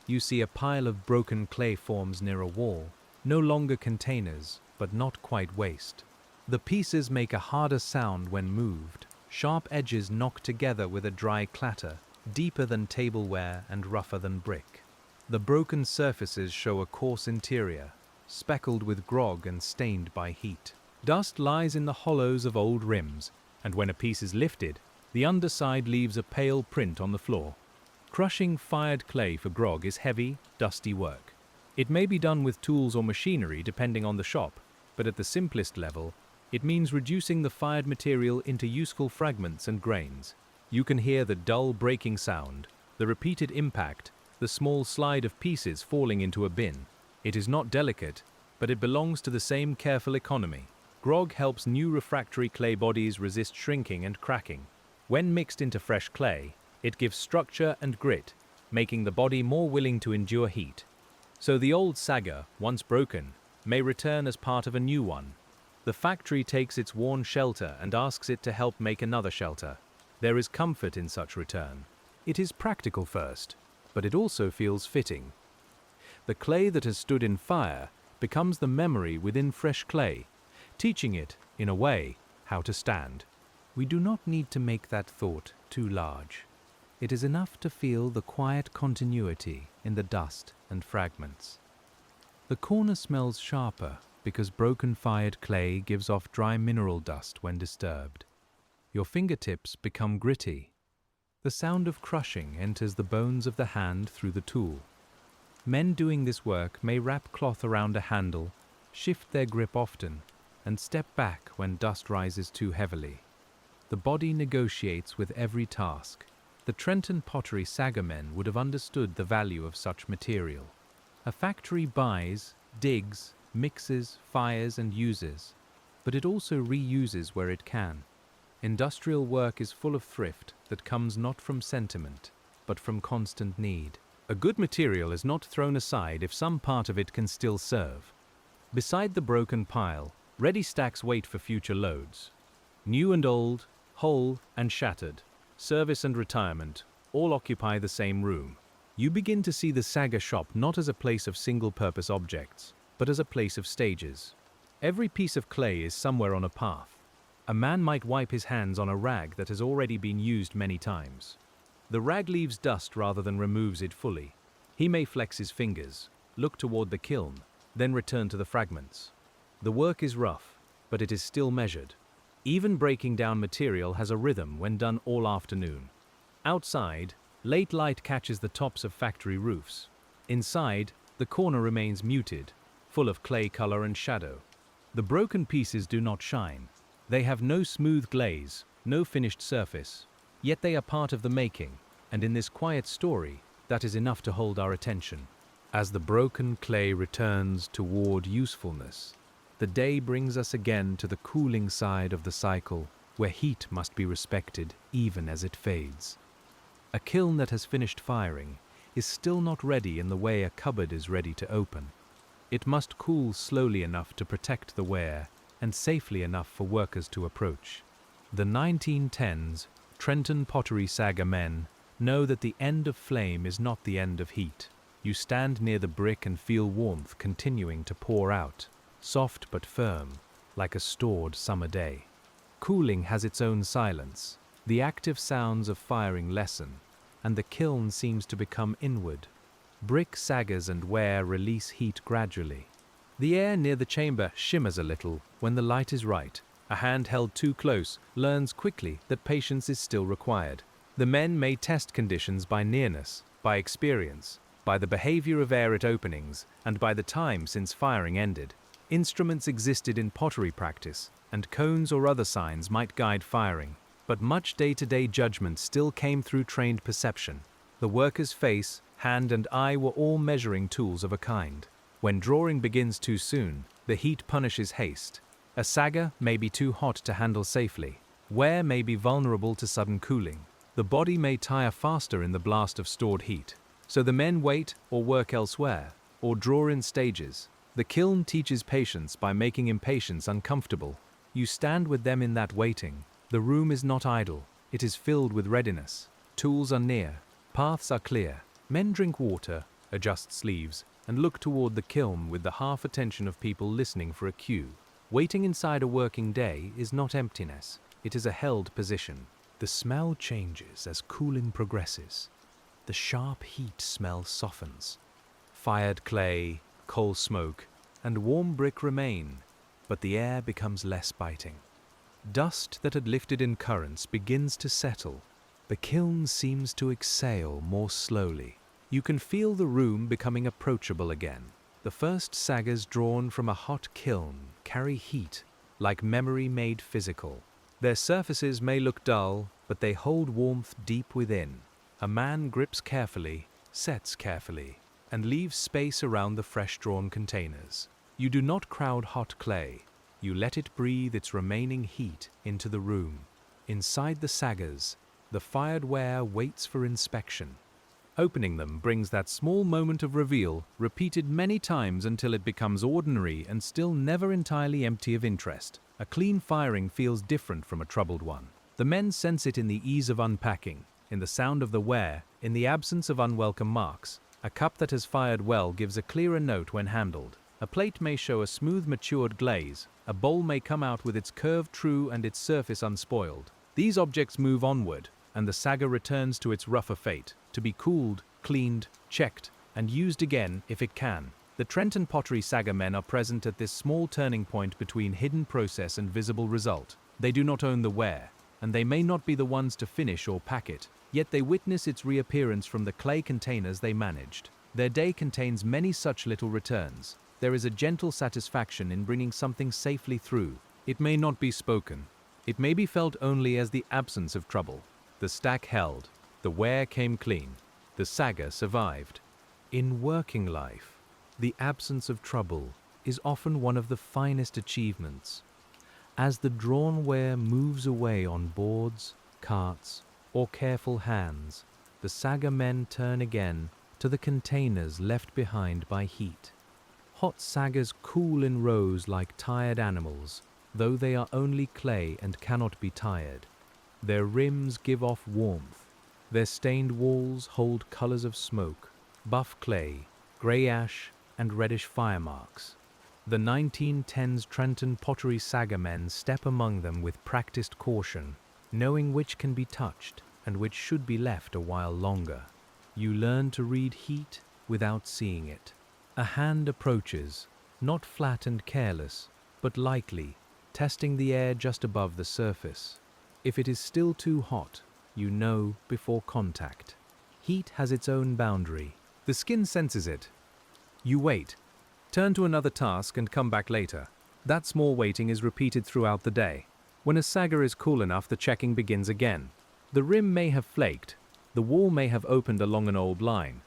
You see a pile of broken clay forms near a wall, no longer containers, but not quite waste. The pieces make a harder sound when moved, sharp edges knock together with a dry clatter, deeper than tableware and rougher than brick. The broken surfaces show a coarse interior, speckled with grog and stained by heat. Dust lies in the hollows of old rims, and when a piece is lifted, the underside leaves a pale print on the floor. Crushing fired clay for grog is heavy, dusty work. It may be done with tools or machinery depending on the shop, but at the simplest level, it means reducing the fired material into useful fragments and grains. You can hear the dull breaking sound, the repeated impact, the small slide of pieces falling into a bin. It is not delicate, but it belongs to the same careful economy. Grog helps new refractory clay bodies resist shrinking and cracking. When mixed into fresh clay, it gives structure and grit, making the body more willing to endure heat. So the old sagger, once broken, may return as part of a new one. The factory takes its worn shelter and asks it to help make another shelter. There is comfort in such return. It is practical first, but it also feels fitting. The clay that has stood in fire becomes the memory within fresh clay, teaching it, in a way, how to stand. We do not need to make that thought too large. It is enough to feel the quiet continuity in the dust and fragments. The corner smells sharper because broken fired clay gives off dry mineral dust when disturbed. Your fingertips become gritty. The sound of crushing enters the bones of the hand through the tool. Men doing this work may wrap cloth around a handle, shift their grip often, and step back when dust rises too heavily. The body negotiates with every task. The Trenton Pottery Sagger men would have understood the value of such material. A factory buys, digs, mixes, fires and uses, but it also reuses where it can. Industrial work is full of thrift that comes not from sentiment, but from constant need. A good material is not thrown aside if some part of it can still serve. Beside the broken pile, ready stacks wait for future loads. New and old, whole and shattered, service and retirement, all occupy the same room. You begin to see the Sagger shop not as a place of single-purpose objects, but as a place of stages. Every piece of clay is somewhere on a path. A man might wipe his hands on a rag that has already been used many times. The rag leaves dust rather than removes it fully. He may flex his fingers, look toward the kiln, then return to the fragments. The work is rough, but it is still measured. Even breaking down material has a rhythm when done all afternoon. Outside, late light catches the tops of factory roofs. Inside, the corner remains muted, full of clay color and shadow. The broken pieces do not shine. They have no smooth glaze, no finished surface. Yet they are part of the making, and in this quiet story, that is enough to hold our attention. As the broken clay returns toward usefulness, the day brings us again to the cooling side of the cycle, where heat must be respected even as it fades. A kiln that has finished firing is still not ready in the way a cupboard is ready to open. It must cool slowly enough to protect the ware and safely enough for workers to approach. The 1910s Trenton Pottery Sagger men know that the end of flame is not the end of heat. You stand near the brick and feel warmth continuing to pour out, soft but firm, like a stored summer day. Cooling has its own silence. The active sounds of firing lessen, and the kiln seems to become inward. Brick saggers and ware release heat gradually. The air near the chamber shimmers a little when the light is right. A hand held too close learns quickly that patience is still required. The men may test conditions by nearness, by experience, by the behavior of air at openings, and by the time since firing ended. Instruments existed in pottery practice, and cones or other signs might guide firing, but much day-to-day judgment still came through trained perception. The worker's face, hand and eye were all measuring tools of a kind. When drawing begins too soon, the heat punishes haste. A sagger may be too hot to handle safely. Ware may be vulnerable to sudden cooling. The body may tire faster in the blast of stored heat. So the men wait or work elsewhere, or draw in stages. The kiln teaches patience by making impatience uncomfortable. You stand with them in that waiting. The room is not idle. It is filled with readiness. Tools are near. Paths are clear. Men drink water, adjust sleeves, and look toward the kiln with the half attention of people listening for a cue. Waiting inside a working day is not emptiness. It is a held position. The smell changes as cooling progresses. The sharp heat smell softens. Fired clay, coal smoke, and warm brick remain, but the air becomes less biting. Dust that had lifted in currents begins to settle. The kiln seems to exhale more slowly. You can feel the room becoming approachable again. The first saggers drawn from a hot kiln carry heat, like memory made physical. Their surfaces may look dull, but they hold warmth deep within. A man grips carefully, sets carefully, and leaves space around the fresh-drawn containers. You do not crowd hot clay. You let it breathe its remaining heat into the room. Inside the saggers, the fired ware waits for inspection. Opening them brings that small moment of reveal, repeated many times until it becomes ordinary and still never entirely empty of interest. A clean firing feels different from a troubled one. The men sense it in the ease of unpacking, in the sound of the ware, in the absence of unwelcome marks. A cup that has fired well gives a clearer note when handled. A plate may show a smooth matured glaze. A bowl may come out with its curve true and its surface unspoiled. These objects move onward, and the sagger returns to its rougher fate, to be cooled, cleaned, checked, and used again if it can. The Trenton Pottery Sagger men are present at this small turning point between hidden process and visible result. They do not own the ware, and they may not be the ones to finish or pack it, yet they witness its reappearance from the clay containers they managed. Their day contains many such little returns. There is a gentle satisfaction in bringing something safely through. It may not be spoken. It may be felt only as the absence of trouble. The stack held. The ware came clean. The sagger survived. In working life, the absence of trouble is often one of the finest achievements. As the drawn ware moves away on boards, carts, or careful hands, the sagger men turn again to the containers left behind by heat. Hot saggers cool in rows like tired animals, though they are only clay and cannot be tired. Their rims give off warmth. Their stained walls hold colors of smoke, buff clay, gray ash, and reddish fire marks. The 1910s Trenton Pottery Sagger men step among them with practiced caution, knowing which can be touched and which should be left a while longer. You learn to read heat without seeing it. A hand approaches, not flat and careless, but lightly, testing the air just above the surface. If it is still too hot, you know before contact. Heat has its own boundary. The skin senses it. You wait. Turn to another task and come back later. That small waiting is repeated throughout the day. When a sagger is cool enough, the checking begins again. The rim may have flaked. The wall may have opened along an old line.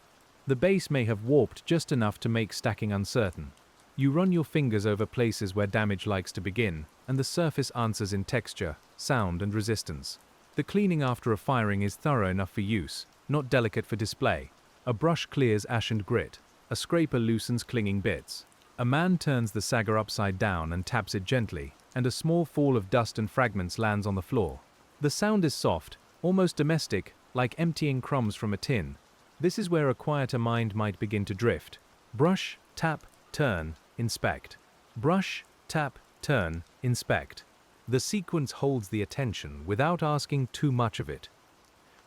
The base may have warped just enough to make stacking uncertain. You run your fingers over places where damage likes to begin, and the surface answers in texture, sound, and resistance. The cleaning after a firing is thorough enough for use, not delicate for display. A brush clears ash and grit. A scraper loosens clinging bits. A man turns the sagger upside down and taps it gently, and a small fall of dust and fragments lands on the floor. The sound is soft, almost domestic, like emptying crumbs from a tin. This is where a quieter mind might begin to drift. Brush, tap, turn, inspect. Brush, tap, turn, inspect. The sequence holds the attention without asking too much of it.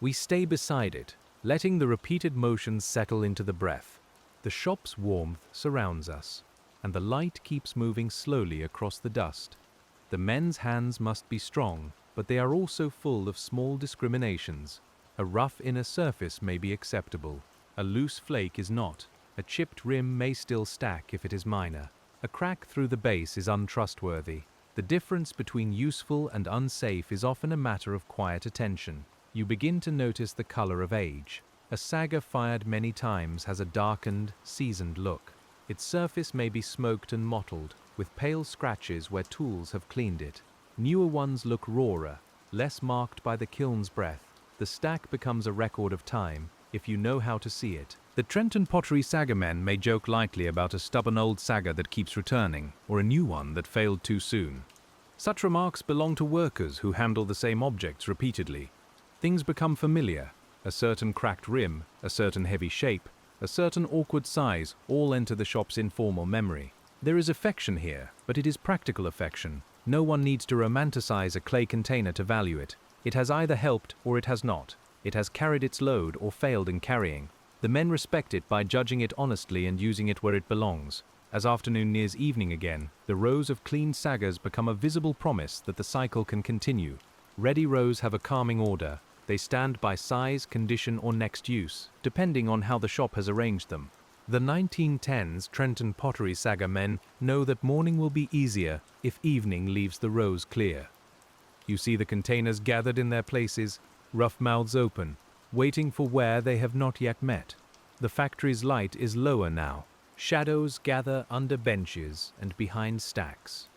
We stay beside it, letting the repeated motions settle into the breath. The shop's warmth surrounds us, and the light keeps moving slowly across the dust. The men's hands must be strong, but they are also full of small discriminations. A rough inner surface may be acceptable. A loose flake is not. A chipped rim may still stack if it is minor. A crack through the base is untrustworthy. The difference between useful and unsafe is often a matter of quiet attention. You begin to notice the color of age. A sagger fired many times has a darkened, seasoned look. Its surface may be smoked and mottled, with pale scratches where tools have cleaned it. Newer ones look rawer, less marked by the kiln's breath. The stack becomes a record of time, if you know how to see it. The Trenton Pottery Sagger men may joke lightly about a stubborn old sagger that keeps returning, or a new one that failed too soon. Such remarks belong to workers who handle the same objects repeatedly. Things become familiar. A certain cracked rim, a certain heavy shape, a certain awkward size all enter the shop's informal memory. There is affection here, but it is practical affection. No one needs to romanticize a clay container to value it. It has either helped or it has not. It has carried its load or failed in carrying. The men respect it by judging it honestly and using it where it belongs. As afternoon nears evening again, the rows of clean saggers become a visible promise that the cycle can continue. Ready rows have a calming order. They stand by size, condition, or next use, depending on how the shop has arranged them. The 1910s Trenton Pottery Sagger men know that morning will be easier if evening leaves the rows clear. You see the containers gathered in their places, rough mouths open, waiting for where they have not yet met. The factory's light is lower now. Shadows gather under benches and behind stacks.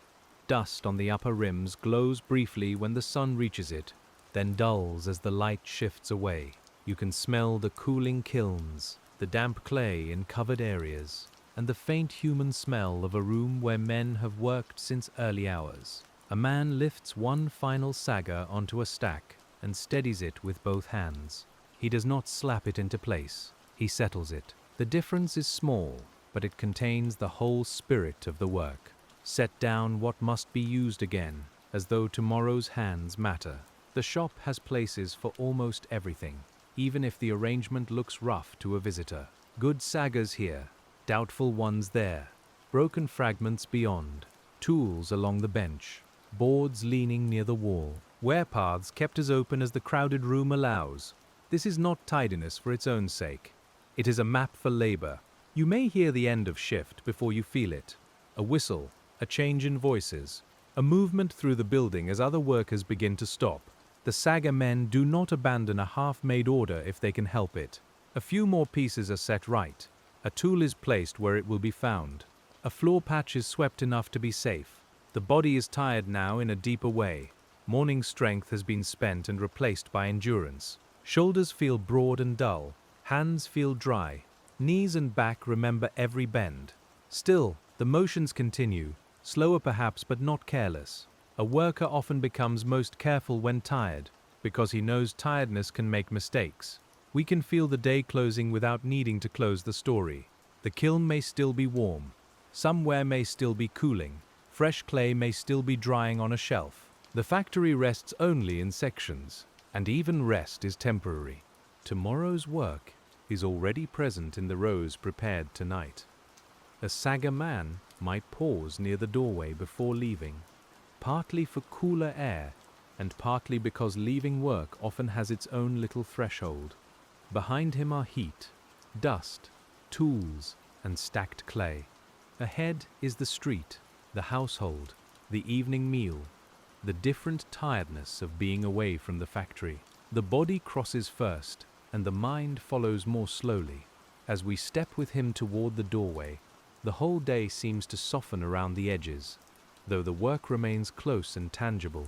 Dust on the upper rims glows briefly when the sun reaches it, then dulls as the light shifts away. You can smell the cooling kilns, the damp clay in covered areas, and the faint human smell of a room where men have worked since early hours. A man lifts one final sagger onto a stack and steadies it with both hands. He does not slap it into place. He settles it. The difference is small, but it contains the whole spirit of the work. Set down what must be used again, as though tomorrow's hands matter. The shop has places for almost everything, even if the arrangement looks rough to a visitor. Good saggers here. doubtful ones there, broken fragments beyond, tools along the bench, boards leaning near the wall, wear paths kept as open as the crowded room allows. This is not tidiness for its own sake. It is a map for labor. You may hear the end of shift before you feel it. A whistle, a change in voices, a movement through the building as other workers begin to stop. The Sagger men do not abandon a half-made order if they can help it. A few more pieces are set right. A tool is placed where it will be found. A floor patch is swept enough to be safe. The body is tired now in a deeper way. Morning strength has been spent and replaced by endurance. Shoulders feel broad and dull. Hands feel dry. Knees and back remember every bend. Still, the motions continue, slower perhaps but not careless. A worker often becomes most careful when tired, because he knows tiredness can make mistakes. We can feel the day closing without needing to close the story. The kiln may still be warm. Somewhere may still be cooling. Fresh clay may still be drying on a shelf. The factory rests only in sections, and even rest is temporary. Tomorrow's work is already present in the rows prepared tonight. A Sagger man might pause near the doorway before leaving, partly for cooler air, and partly because leaving work often has its own little threshold. Behind him are heat, dust, tools, and stacked clay. Ahead is the street, the household, the evening meal, the different tiredness of being away from the factory. The body crosses first, and the mind follows more slowly. As we step with him toward the doorway, the whole day seems to soften around the edges, though the work remains close and tangible.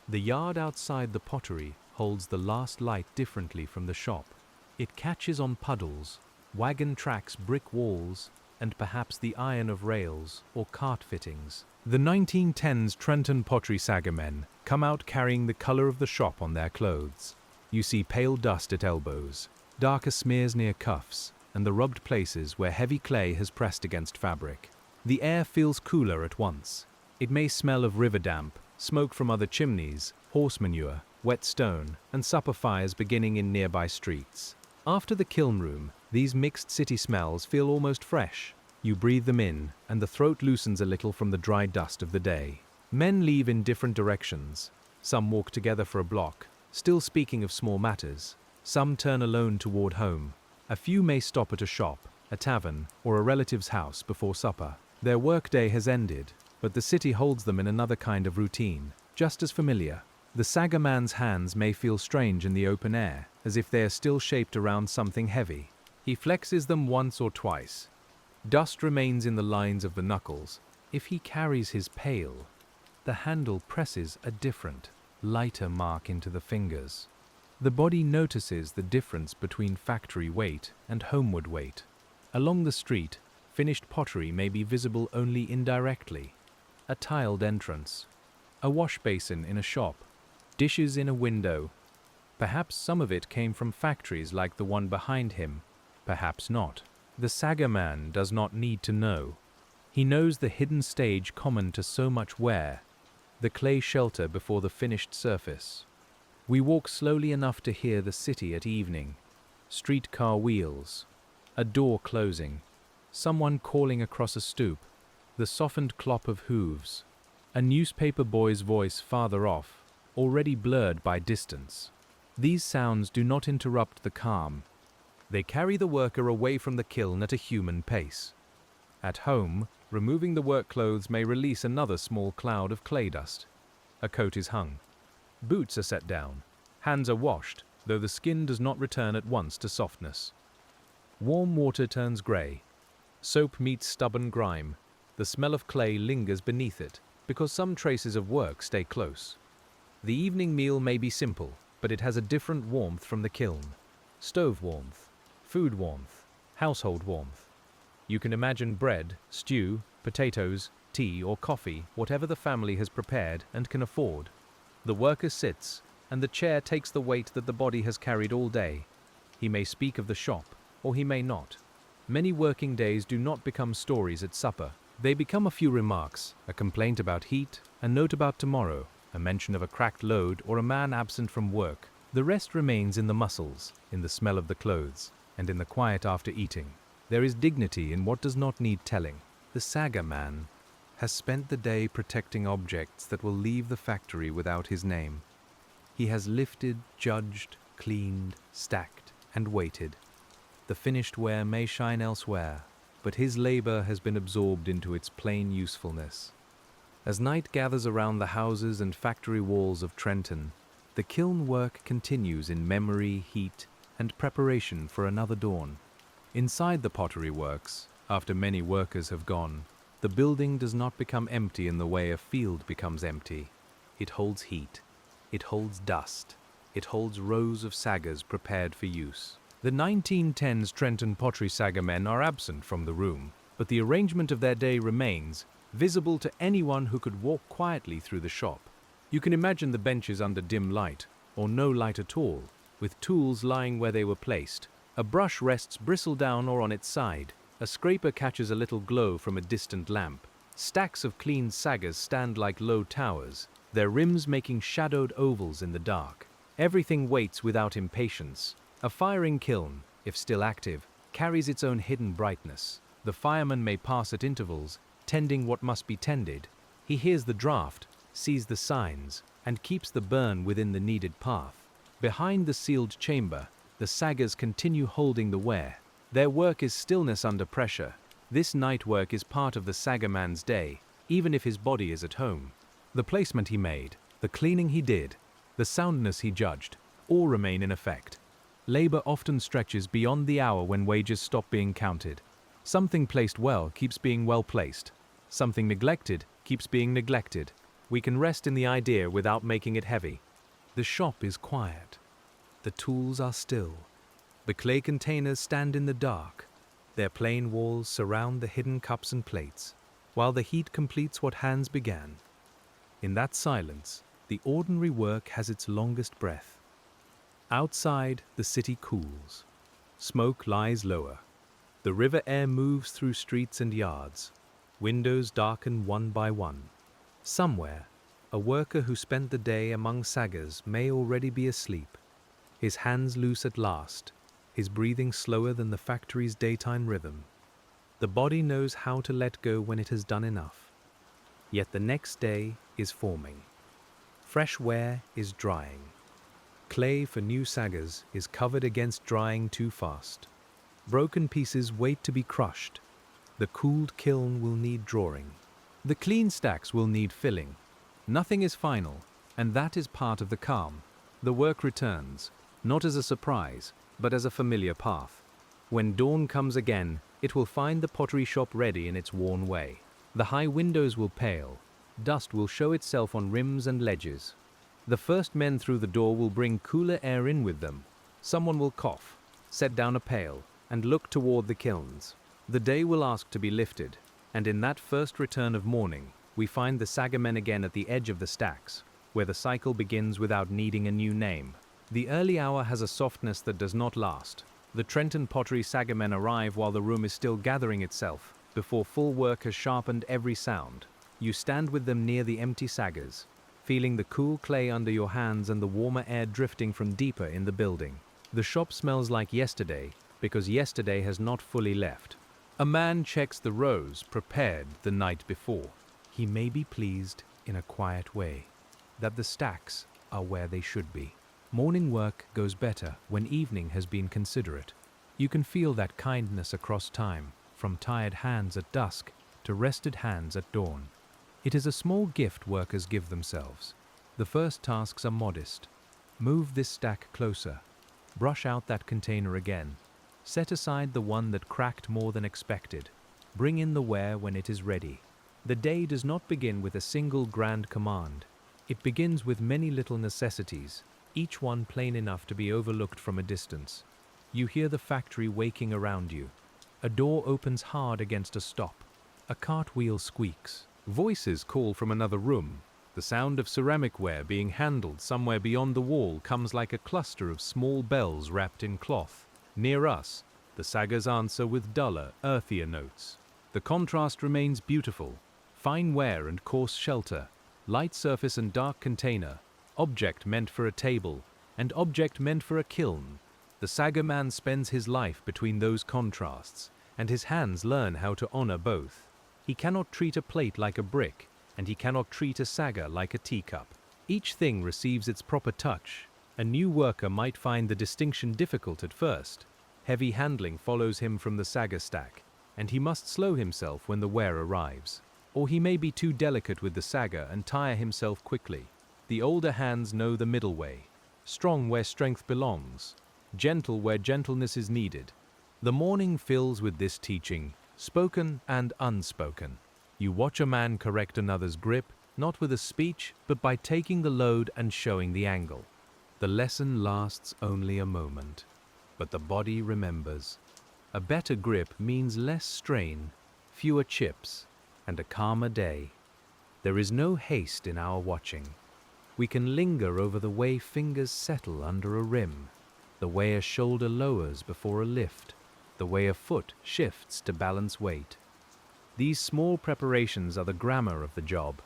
The yard outside the pottery holds the last light differently from the shop. It catches on puddles, wagon tracks, brick walls, and perhaps the iron of rails or cart fittings. The 1910s TRENTON Pottery Sagger men come out carrying the color of the shop on their clothes. You see pale dust at elbows, darker smears near cuffs, and the rubbed places where heavy clay has pressed against fabric. The air feels cooler at once. It may smell of river damp, smoke from other chimneys, horse manure, wet stone, and supper fires beginning in nearby streets. After the kiln room, these mixed city smells feel almost fresh. You breathe them in, and the throat loosens a little from the dry dust of the day. Men leave in different directions. Some walk together for a block, still speaking of small matters. Some turn alone toward home. A few may stop at a shop, a tavern, or a relative's house before supper. Their workday has ended, but the city holds them in another kind of routine, just as familiar. The Sagger man's hands may feel strange in the open air, as if they are still shaped around something heavy. He flexes them once or twice. Dust remains in the lines of the knuckles. If he carries his pail, the handle presses a different, lighter mark into the fingers. The body notices the difference between factory weight and homeward weight. Along the street, finished pottery may be visible only indirectly. A tiled entrance, a wash basin in a shop, dishes in a window. Perhaps some of it came from factories like the one behind him, perhaps not. The Sagger man does not need to know. He knows the hidden stage common to so much Ware, the clay shelter before the finished surface. We walk slowly enough to hear the city at evening. Streetcar wheels, a door closing, someone calling across a stoop, the softened clop of hooves, a newspaper boy's voice farther off, already blurred by distance. These sounds do not interrupt the calm. They carry the worker away from the kiln at a human pace. At home, removing the work clothes may release another small cloud of clay dust. A coat is hung. Boots are set down. Hands are washed, though the skin does not return at once to softness. Warm water turns grey. Soap meets stubborn grime. The smell of clay lingers beneath it, because some traces of work stay close. The evening meal may be simple, but it has a different warmth from the kiln. Stove warmth, food warmth, household warmth. You can imagine bread, stew, potatoes, tea or coffee, whatever the family has prepared and can afford. The worker sits, and the chair takes the weight that the body has carried all day. He may speak of the shop, or he may not. Many working days do not become stories at supper. They become a few remarks, a complaint about heat, a note about tomorrow, a mention of a cracked load or a man absent from work. The rest remains in the muscles, in the smell of the clothes, and in the quiet after eating. There is dignity in what does not need telling. The sagger man has spent the day protecting objects that will leave the factory without his name. He has lifted, judged, cleaned, stacked, and weighted. The finished ware may shine elsewhere, but his labor has been absorbed into its plain usefulness. As night gathers around the houses and factory walls of Trenton, the kiln work continues in memory, heat, and preparation for another dawn. Inside the pottery works, after many workers have gone, the building does not become empty in the way a field becomes empty. It holds heat. It holds dust. It holds rows of saggers prepared for use. The 1910s Trenton Pottery Sagger men are absent from the room, but the arrangement of their day remains, visible to anyone who could walk quietly through the shop. You can imagine the benches under dim light, or no light at all, with tools lying where they were placed. A brush rests bristle down or on its side. A scraper catches a little glow from a distant lamp. Stacks of clean saggers stand like low towers, their rims making shadowed ovals in the dark. Everything waits without impatience. A firing kiln, if still active, carries its own hidden brightness. The fireman may pass at intervals, tending what must be tended. He hears the draft, sees the signs, and keeps the burn within the needed path. Behind the sealed chamber, the saggers continue holding the ware. Their work is stillness under pressure. This night work is part of the sagger man's day, even if his body is at home. The placement he made, the cleaning he did, the soundness he judged, all remain in effect. Labor often stretches beyond the hour when wages stop being counted. Something placed well keeps being well placed. Something neglected keeps being neglected. We can rest in the idea without making it heavy. The shop is quiet. The tools are still. The clay containers stand in the dark. Their plain walls surround the hidden cups and plates, while the heat completes what hands began. In that silence, the ordinary work has its longest breath. Outside, the city cools. Smoke lies lower. The river air moves through streets and yards. Windows darken one by one. Somewhere, a worker who spent the day among saggers may already be asleep, his hands loose at last, his breathing slower than the factory's daytime rhythm. The body knows how to let go when it has done enough. Yet the next day is forming. Fresh ware is drying. Clay for new saggers is covered against drying too fast. Broken pieces wait to be crushed. The cooled kiln will need drawing. The clean stacks will need filling. Nothing is final, and that is part of the calm. The work returns, not as a surprise, but as a familiar path. When dawn comes again, it will find the pottery shop ready in its worn way. The high windows will pale. Dust will show itself on rims and ledges. The first men through the door will bring cooler air in with them. Someone will cough, set down a pail, and look toward the kilns. The day will ask to be lifted, and in that first return of morning, we find the sagger men again at the edge of the stacks, where the cycle begins without needing a new name. The early hour has a softness that does not last. The Trenton Pottery Sagger men arrive while the room is still gathering itself, before full work has sharpened every sound. You stand with them near the empty saggers, feeling the cool clay under your hands and the warmer air drifting from deeper in the building. The shop smells like yesterday, because yesterday has not fully left. A man checks the rows prepared the night before. He may be pleased, in a quiet way, that the stacks are where they should be. Morning work goes better when evening has been considerate. You can feel that kindness across time, from tired hands at dusk to rested hands at dawn. It is a small gift workers give themselves. The first tasks are modest. Move this stack closer. Brush out that container again. Set aside the one that cracked more than expected. Bring in the ware when it is ready. The day does not begin with a single grand command. It begins with many little necessities, each one plain enough to be overlooked from a distance. You hear the factory waking around you. A door opens hard against a stop. A cartwheel squeaks. Voices call from another room. The sound of ceramic ware being handled somewhere beyond the wall comes like a cluster of small bells wrapped in cloth. Near us, the saggers answer with duller, earthier notes. The contrast remains beautiful. Fine ware and coarse shelter, light surface and dark container, object meant for a table, and object meant for a kiln. The sagger man spends his life between those contrasts, and his hands learn how to honor both. He cannot treat a plate like a brick, and he cannot treat a sagger like a teacup. Each thing receives its proper touch. A new worker might find the distinction difficult at first. Heavy handling follows him from the sagger stack, and he must slow himself when the ware arrives. Or he may be too delicate with the sagger and tire himself quickly. The older hands know the middle way, strong where strength belongs, gentle where gentleness is needed. The morning fills with this teaching, spoken and unspoken. You watch a man correct another's grip, not with a speech, but by taking the load and showing the angle. The lesson lasts only a moment, but the body remembers. A better grip means less strain, fewer chips, and a calmer day. There is no haste in our watching. We can linger over the way fingers settle under a rim, the way a shoulder lowers before a lift, the way a foot shifts to balance weight. These small preparations are the grammar of the job.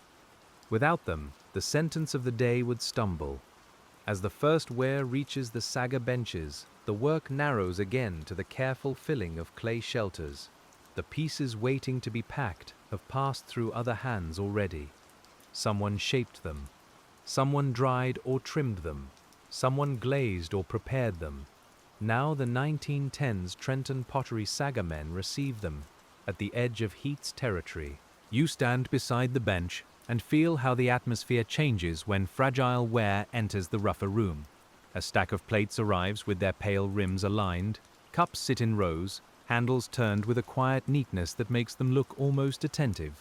Without them, the sentence of the day would stumble. As the first ware reaches the sagger benches, the work narrows again to the careful filling of clay shelters. The pieces waiting to be packed have passed through other hands already. Someone shaped them. Someone dried or trimmed them. Someone glazed or prepared them. Now the 1910s TRENTON Pottery Sagger men receive them. At the edge of heat's territory, you stand beside the bench and feel how the atmosphere changes when fragile ware enters the rougher room. A stack of plates arrives with their pale rims aligned. Cups sit in rows, handles turned with a quiet neatness that makes them look almost attentive.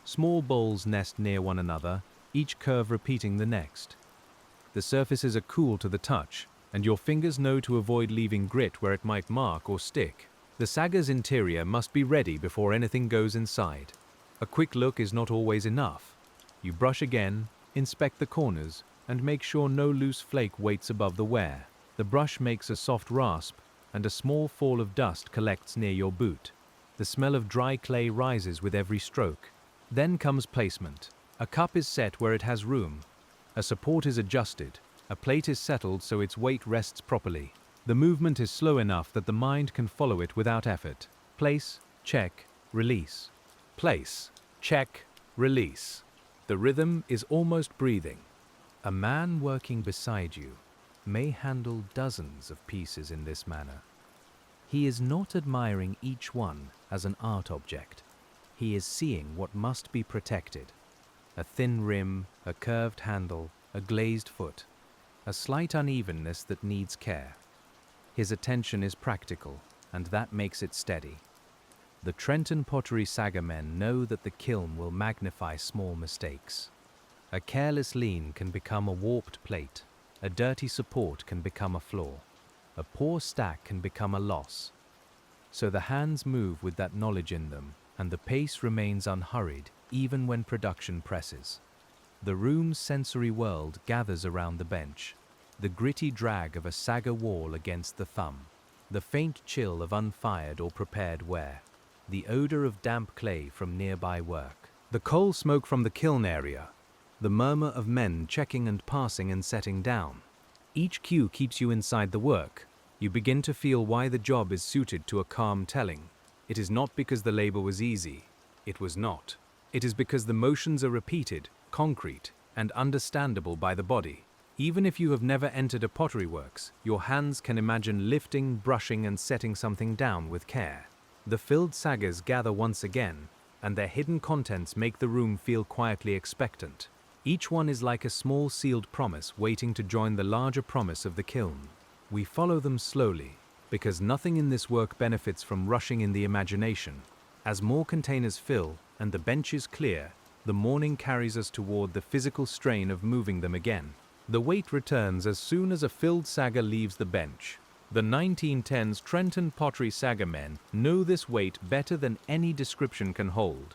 Small bowls nest near one another, each curve repeating the next. The surfaces are cool to the touch, and your fingers know to avoid leaving grit where it might mark or stick. The sagger's interior must be ready before anything goes inside. A quick look is not always enough. You brush again, inspect the corners, and make sure no loose flake waits above the ware. The brush makes a soft rasp, and a small fall of dust collects near your boot. The smell of dry clay rises with every stroke. Then comes placement. A cup is set where it has room. A support is adjusted. A plate is settled so its weight rests properly. The movement is slow enough that the mind can follow it without effort. Place, check, release. Place, check, release. The rhythm is almost breathing. A man working beside you may handle dozens of pieces in this manner. He is not admiring each one as an art object. He is seeing what must be protected. A thin rim, a curved handle, a glazed foot, a slight unevenness that needs care. His attention is practical, and that makes it steady. The TRENTON Pottery Sagger men know that the kiln will magnify small mistakes. A careless lean can become a warped plate. A dirty support can become a flaw. A poor stack can become a loss. So the hands move with that knowledge in them, and the pace remains unhurried even when production presses. The room's sensory world gathers around the bench. The gritty drag of a sagger wall against the thumb. The faint chill of unfired or prepared ware. The odor of damp clay from nearby work. The coal smoke from the kiln area. The murmur of men checking and passing and setting down. Each cue keeps you inside the work. You begin to feel why the job is suited to a calm telling. It is not because the labor was easy. It was not. It is because the motions are repeated, concrete, and understandable by the body. Even if you have never entered a pottery works, your hands can imagine lifting, brushing, and setting something down with care. The filled saggers gather once again, and their hidden contents make the room feel quietly expectant. Each one is like a small sealed promise waiting to join the larger promise of the kiln. We follow them slowly, because nothing in this work benefits from rushing in the imagination. As more containers fill and the benches clear, the morning carries us toward the physical strain of moving them again. The weight returns as soon as a filled sagger leaves the bench. The 1910s TRENTON Pottery Sagger men know this weight better than any description can hold.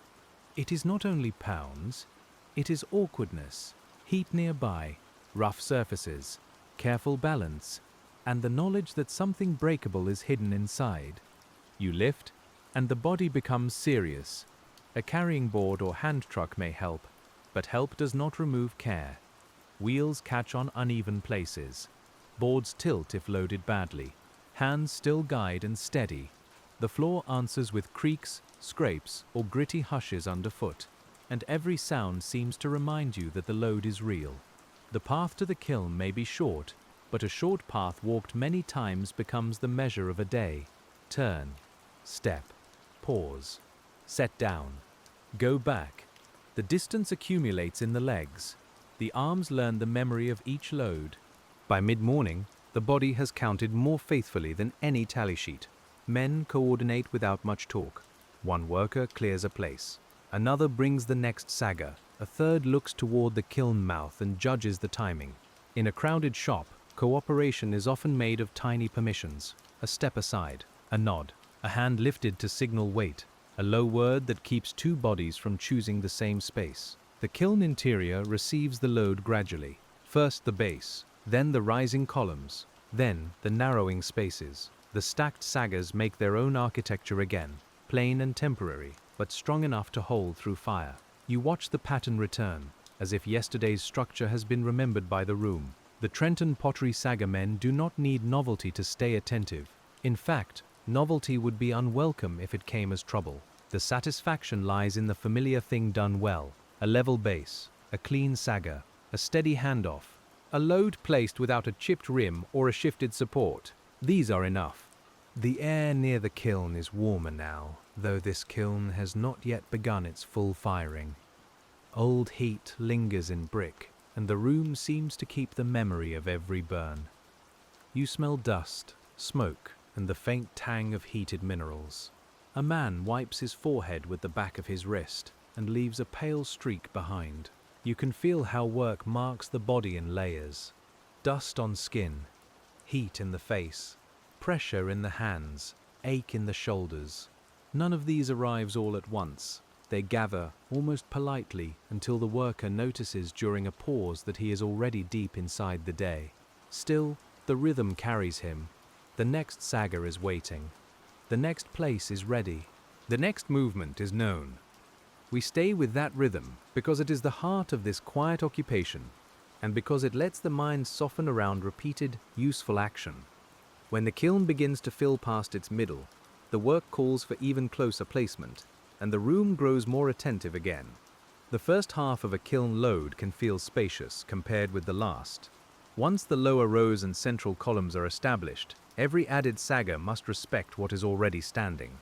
It is not only pounds, it is awkwardness, heat nearby, rough surfaces, careful balance, and the knowledge that something breakable is hidden inside. You lift, and the body becomes serious. A carrying board or hand truck may help, but help does not remove care. Wheels catch on uneven places. Boards tilt if loaded badly. Hands still guide and steady. The floor answers with creaks, scrapes, or gritty hushes underfoot, and every sound seems to remind you that the load is real. The path to the kiln may be short, but a short path walked many times becomes the measure of a day. Turn, step, pause, set down, go back. The distance accumulates in the legs. The arms learn the memory of each load. By mid-morning, the body has counted more faithfully than any tally sheet. Men coordinate without much talk. One worker clears a place. Another brings the next sagger. A third looks toward the kiln mouth and judges the timing. In a crowded shop, cooperation is often made of tiny permissions. A step aside, a nod, a hand lifted to signal wait, a low word that keeps two bodies from choosing the same space. The kiln interior receives the load gradually. First the base, then the rising columns, then the narrowing spaces. The stacked saggers make their own architecture again, plain and temporary, but strong enough to hold through fire. You watch the pattern return, as if yesterday's structure has been remembered by the room. The Trenton Pottery Sagger men do not need novelty to stay attentive. In fact, novelty would be unwelcome if it came as trouble. The satisfaction lies in the familiar thing done well. A level base, a clean sagger, a steady handoff, a load placed without a chipped rim or a shifted support. These are enough. The air near the kiln is warmer now, though this kiln has not yet begun its full firing. Old heat lingers in brick, and the room seems to keep the memory of every burn. You smell dust, smoke, and the faint tang of heated minerals. A man wipes his forehead with the back of his wrist and leaves a pale streak behind. You can feel how work marks the body in layers. Dust on skin, heat in the face, pressure in the hands, ache in the shoulders. None of these arrives all at once. They gather, almost politely, until the worker notices during a pause that he is already deep inside the day. Still, the rhythm carries him. The next sagger is waiting. The next place is ready. The next movement is known. We stay with that rhythm because it is the heart of this quiet occupation, and because it lets the mind soften around repeated, useful action. When the kiln begins to fill past its middle, the work calls for even closer placement, and the room grows more attentive again. The first half of a kiln load can feel spacious compared with the last. Once the lower rows and central columns are established, every added sagger must respect what is already standing.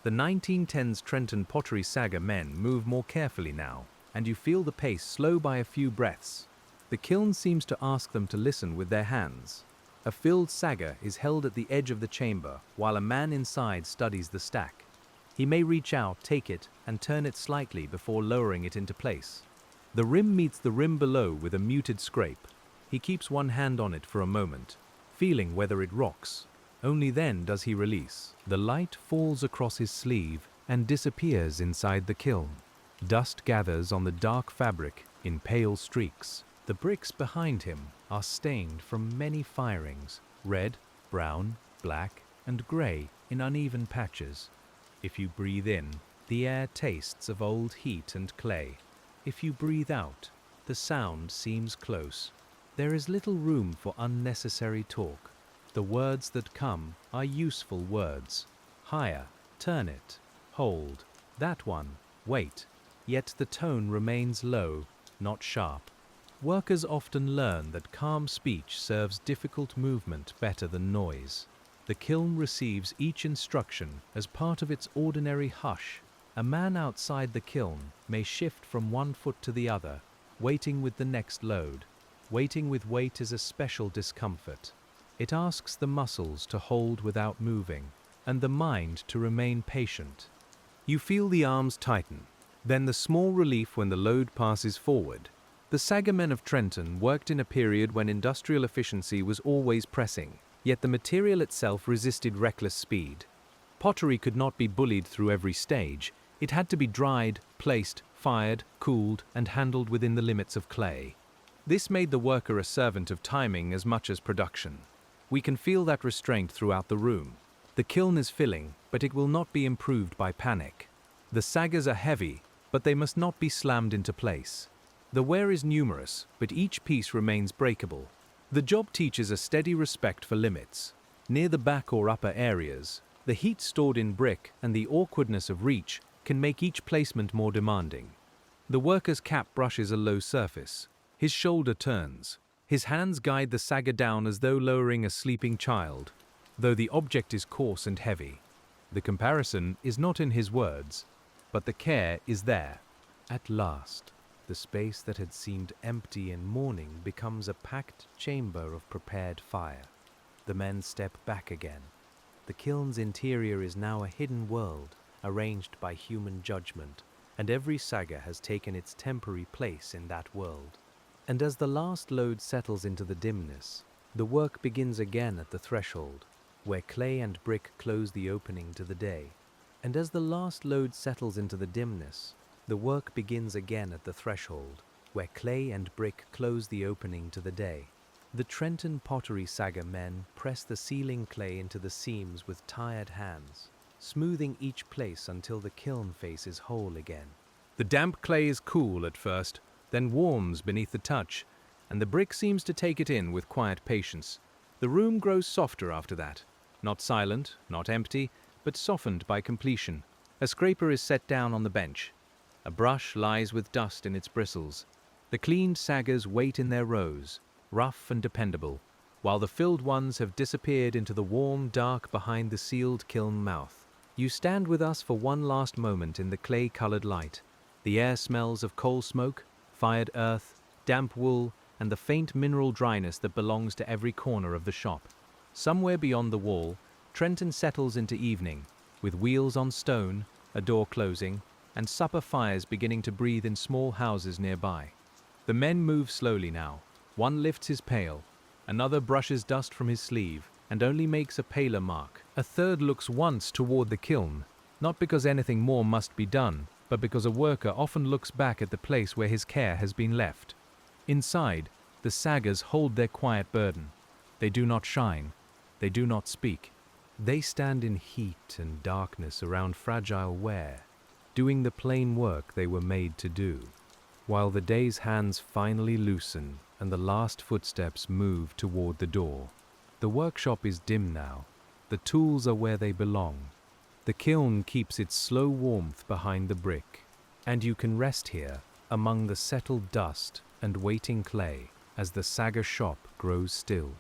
The 1910s Trenton Pottery Sagger men move more carefully now, and you feel the pace slow by a few breaths. The kiln seems to ask them to listen with their hands. A filled sagger is held at the edge of the chamber while a man inside studies the stack. He may reach out, take it, and turn it slightly before lowering it into place. The rim meets the rim below with a muted scrape. He keeps one hand on it for a moment, feeling whether it rocks. Only then does he release. The light falls across his sleeve and disappears inside the kiln. Dust gathers on the dark fabric in pale streaks. The bricks behind him are stained from many firings, red, brown, black, and grey in uneven patches. If you breathe in, the air tastes of old heat and clay. If you breathe out, the sound seems close. There is little room for unnecessary talk. The words that come are useful words. Higher, turn it, hold, that one, wait. Yet the tone remains low, not sharp. Workers often learn that calm speech serves difficult movement better than noise. The kiln receives each instruction as part of its ordinary hush. A man outside the kiln may shift from one foot to the other, waiting with the next load. Waiting with weight is a special discomfort. It asks the muscles to hold without moving, and the mind to remain patient. You feel the arms tighten, then the small relief when the load passes forward. The sagger men of Trenton worked in a period when industrial efficiency was always pressing, yet the material itself resisted reckless speed. Pottery could not be bullied through every stage. It had to be dried, placed, fired, cooled, and handled within the limits of clay. This made the worker a servant of timing as much as production. We can feel that restraint throughout the room. The kiln is filling, but it will not be improved by panic. The saggers are heavy, but they must not be slammed into place. The ware is numerous, but each piece remains breakable. The job teaches a steady respect for limits. Near the back or upper areas, The heat stored in brick and the awkwardness of reach can make each placement more demanding. The worker's cap brushes a low surface. His shoulder turns. His hands guide the sagger down as though lowering a sleeping child, though the object is coarse and heavy. The comparison is not in his words, but the care is there. At last, the space that had seemed empty in morning becomes a packed chamber of prepared fire. The men step back again. The kiln's interior is now a hidden world, arranged by human judgment, and every sagger has taken its temporary place in that world. And as the last load settles into the dimness, the work begins again at the threshold, where clay and brick close the opening to the day. And as the last load settles into the dimness, the work begins again at the threshold, where clay and brick close the opening to the day. The Trenton Pottery Sagger men press the sealing clay into the seams with tired hands, smoothing each place until the kiln face is whole again. The damp clay is cool at first, then warms beneath the touch, and the brick seems to take it in with quiet patience. The room grows softer after that, not silent, not empty, but softened by completion. A scraper is set down on the bench. A brush lies with dust in its bristles. The cleaned saggers wait in their rows, rough and dependable, while the filled ones have disappeared into the warm dark behind the sealed kiln mouth. You stand with us for one last moment in the clay-colored light. The air smells of coal smoke, fired earth, damp wool, and the faint mineral dryness that belongs to every corner of the shop. Somewhere beyond the wall, Trenton settles into evening, with wheels on stone, a door closing, and supper fires beginning to breathe in small houses nearby. The men move slowly now. One lifts his pail, another brushes dust from his sleeve, and only makes a paler mark. A third looks once toward the kiln, not because anything more must be done, but because a worker often looks back at the place where his care has been left. Inside, the saggers hold their quiet burden. They do not shine. They do not speak. They stand in heat and darkness around fragile ware, doing the plain work they were made to do. While the day's hands finally loosen and the last footsteps move toward the door. The workshop is dim now. The tools are where they belong. The kiln keeps its slow warmth behind the brick, and you can rest here among the settled dust and waiting clay as the sagger shop grows still.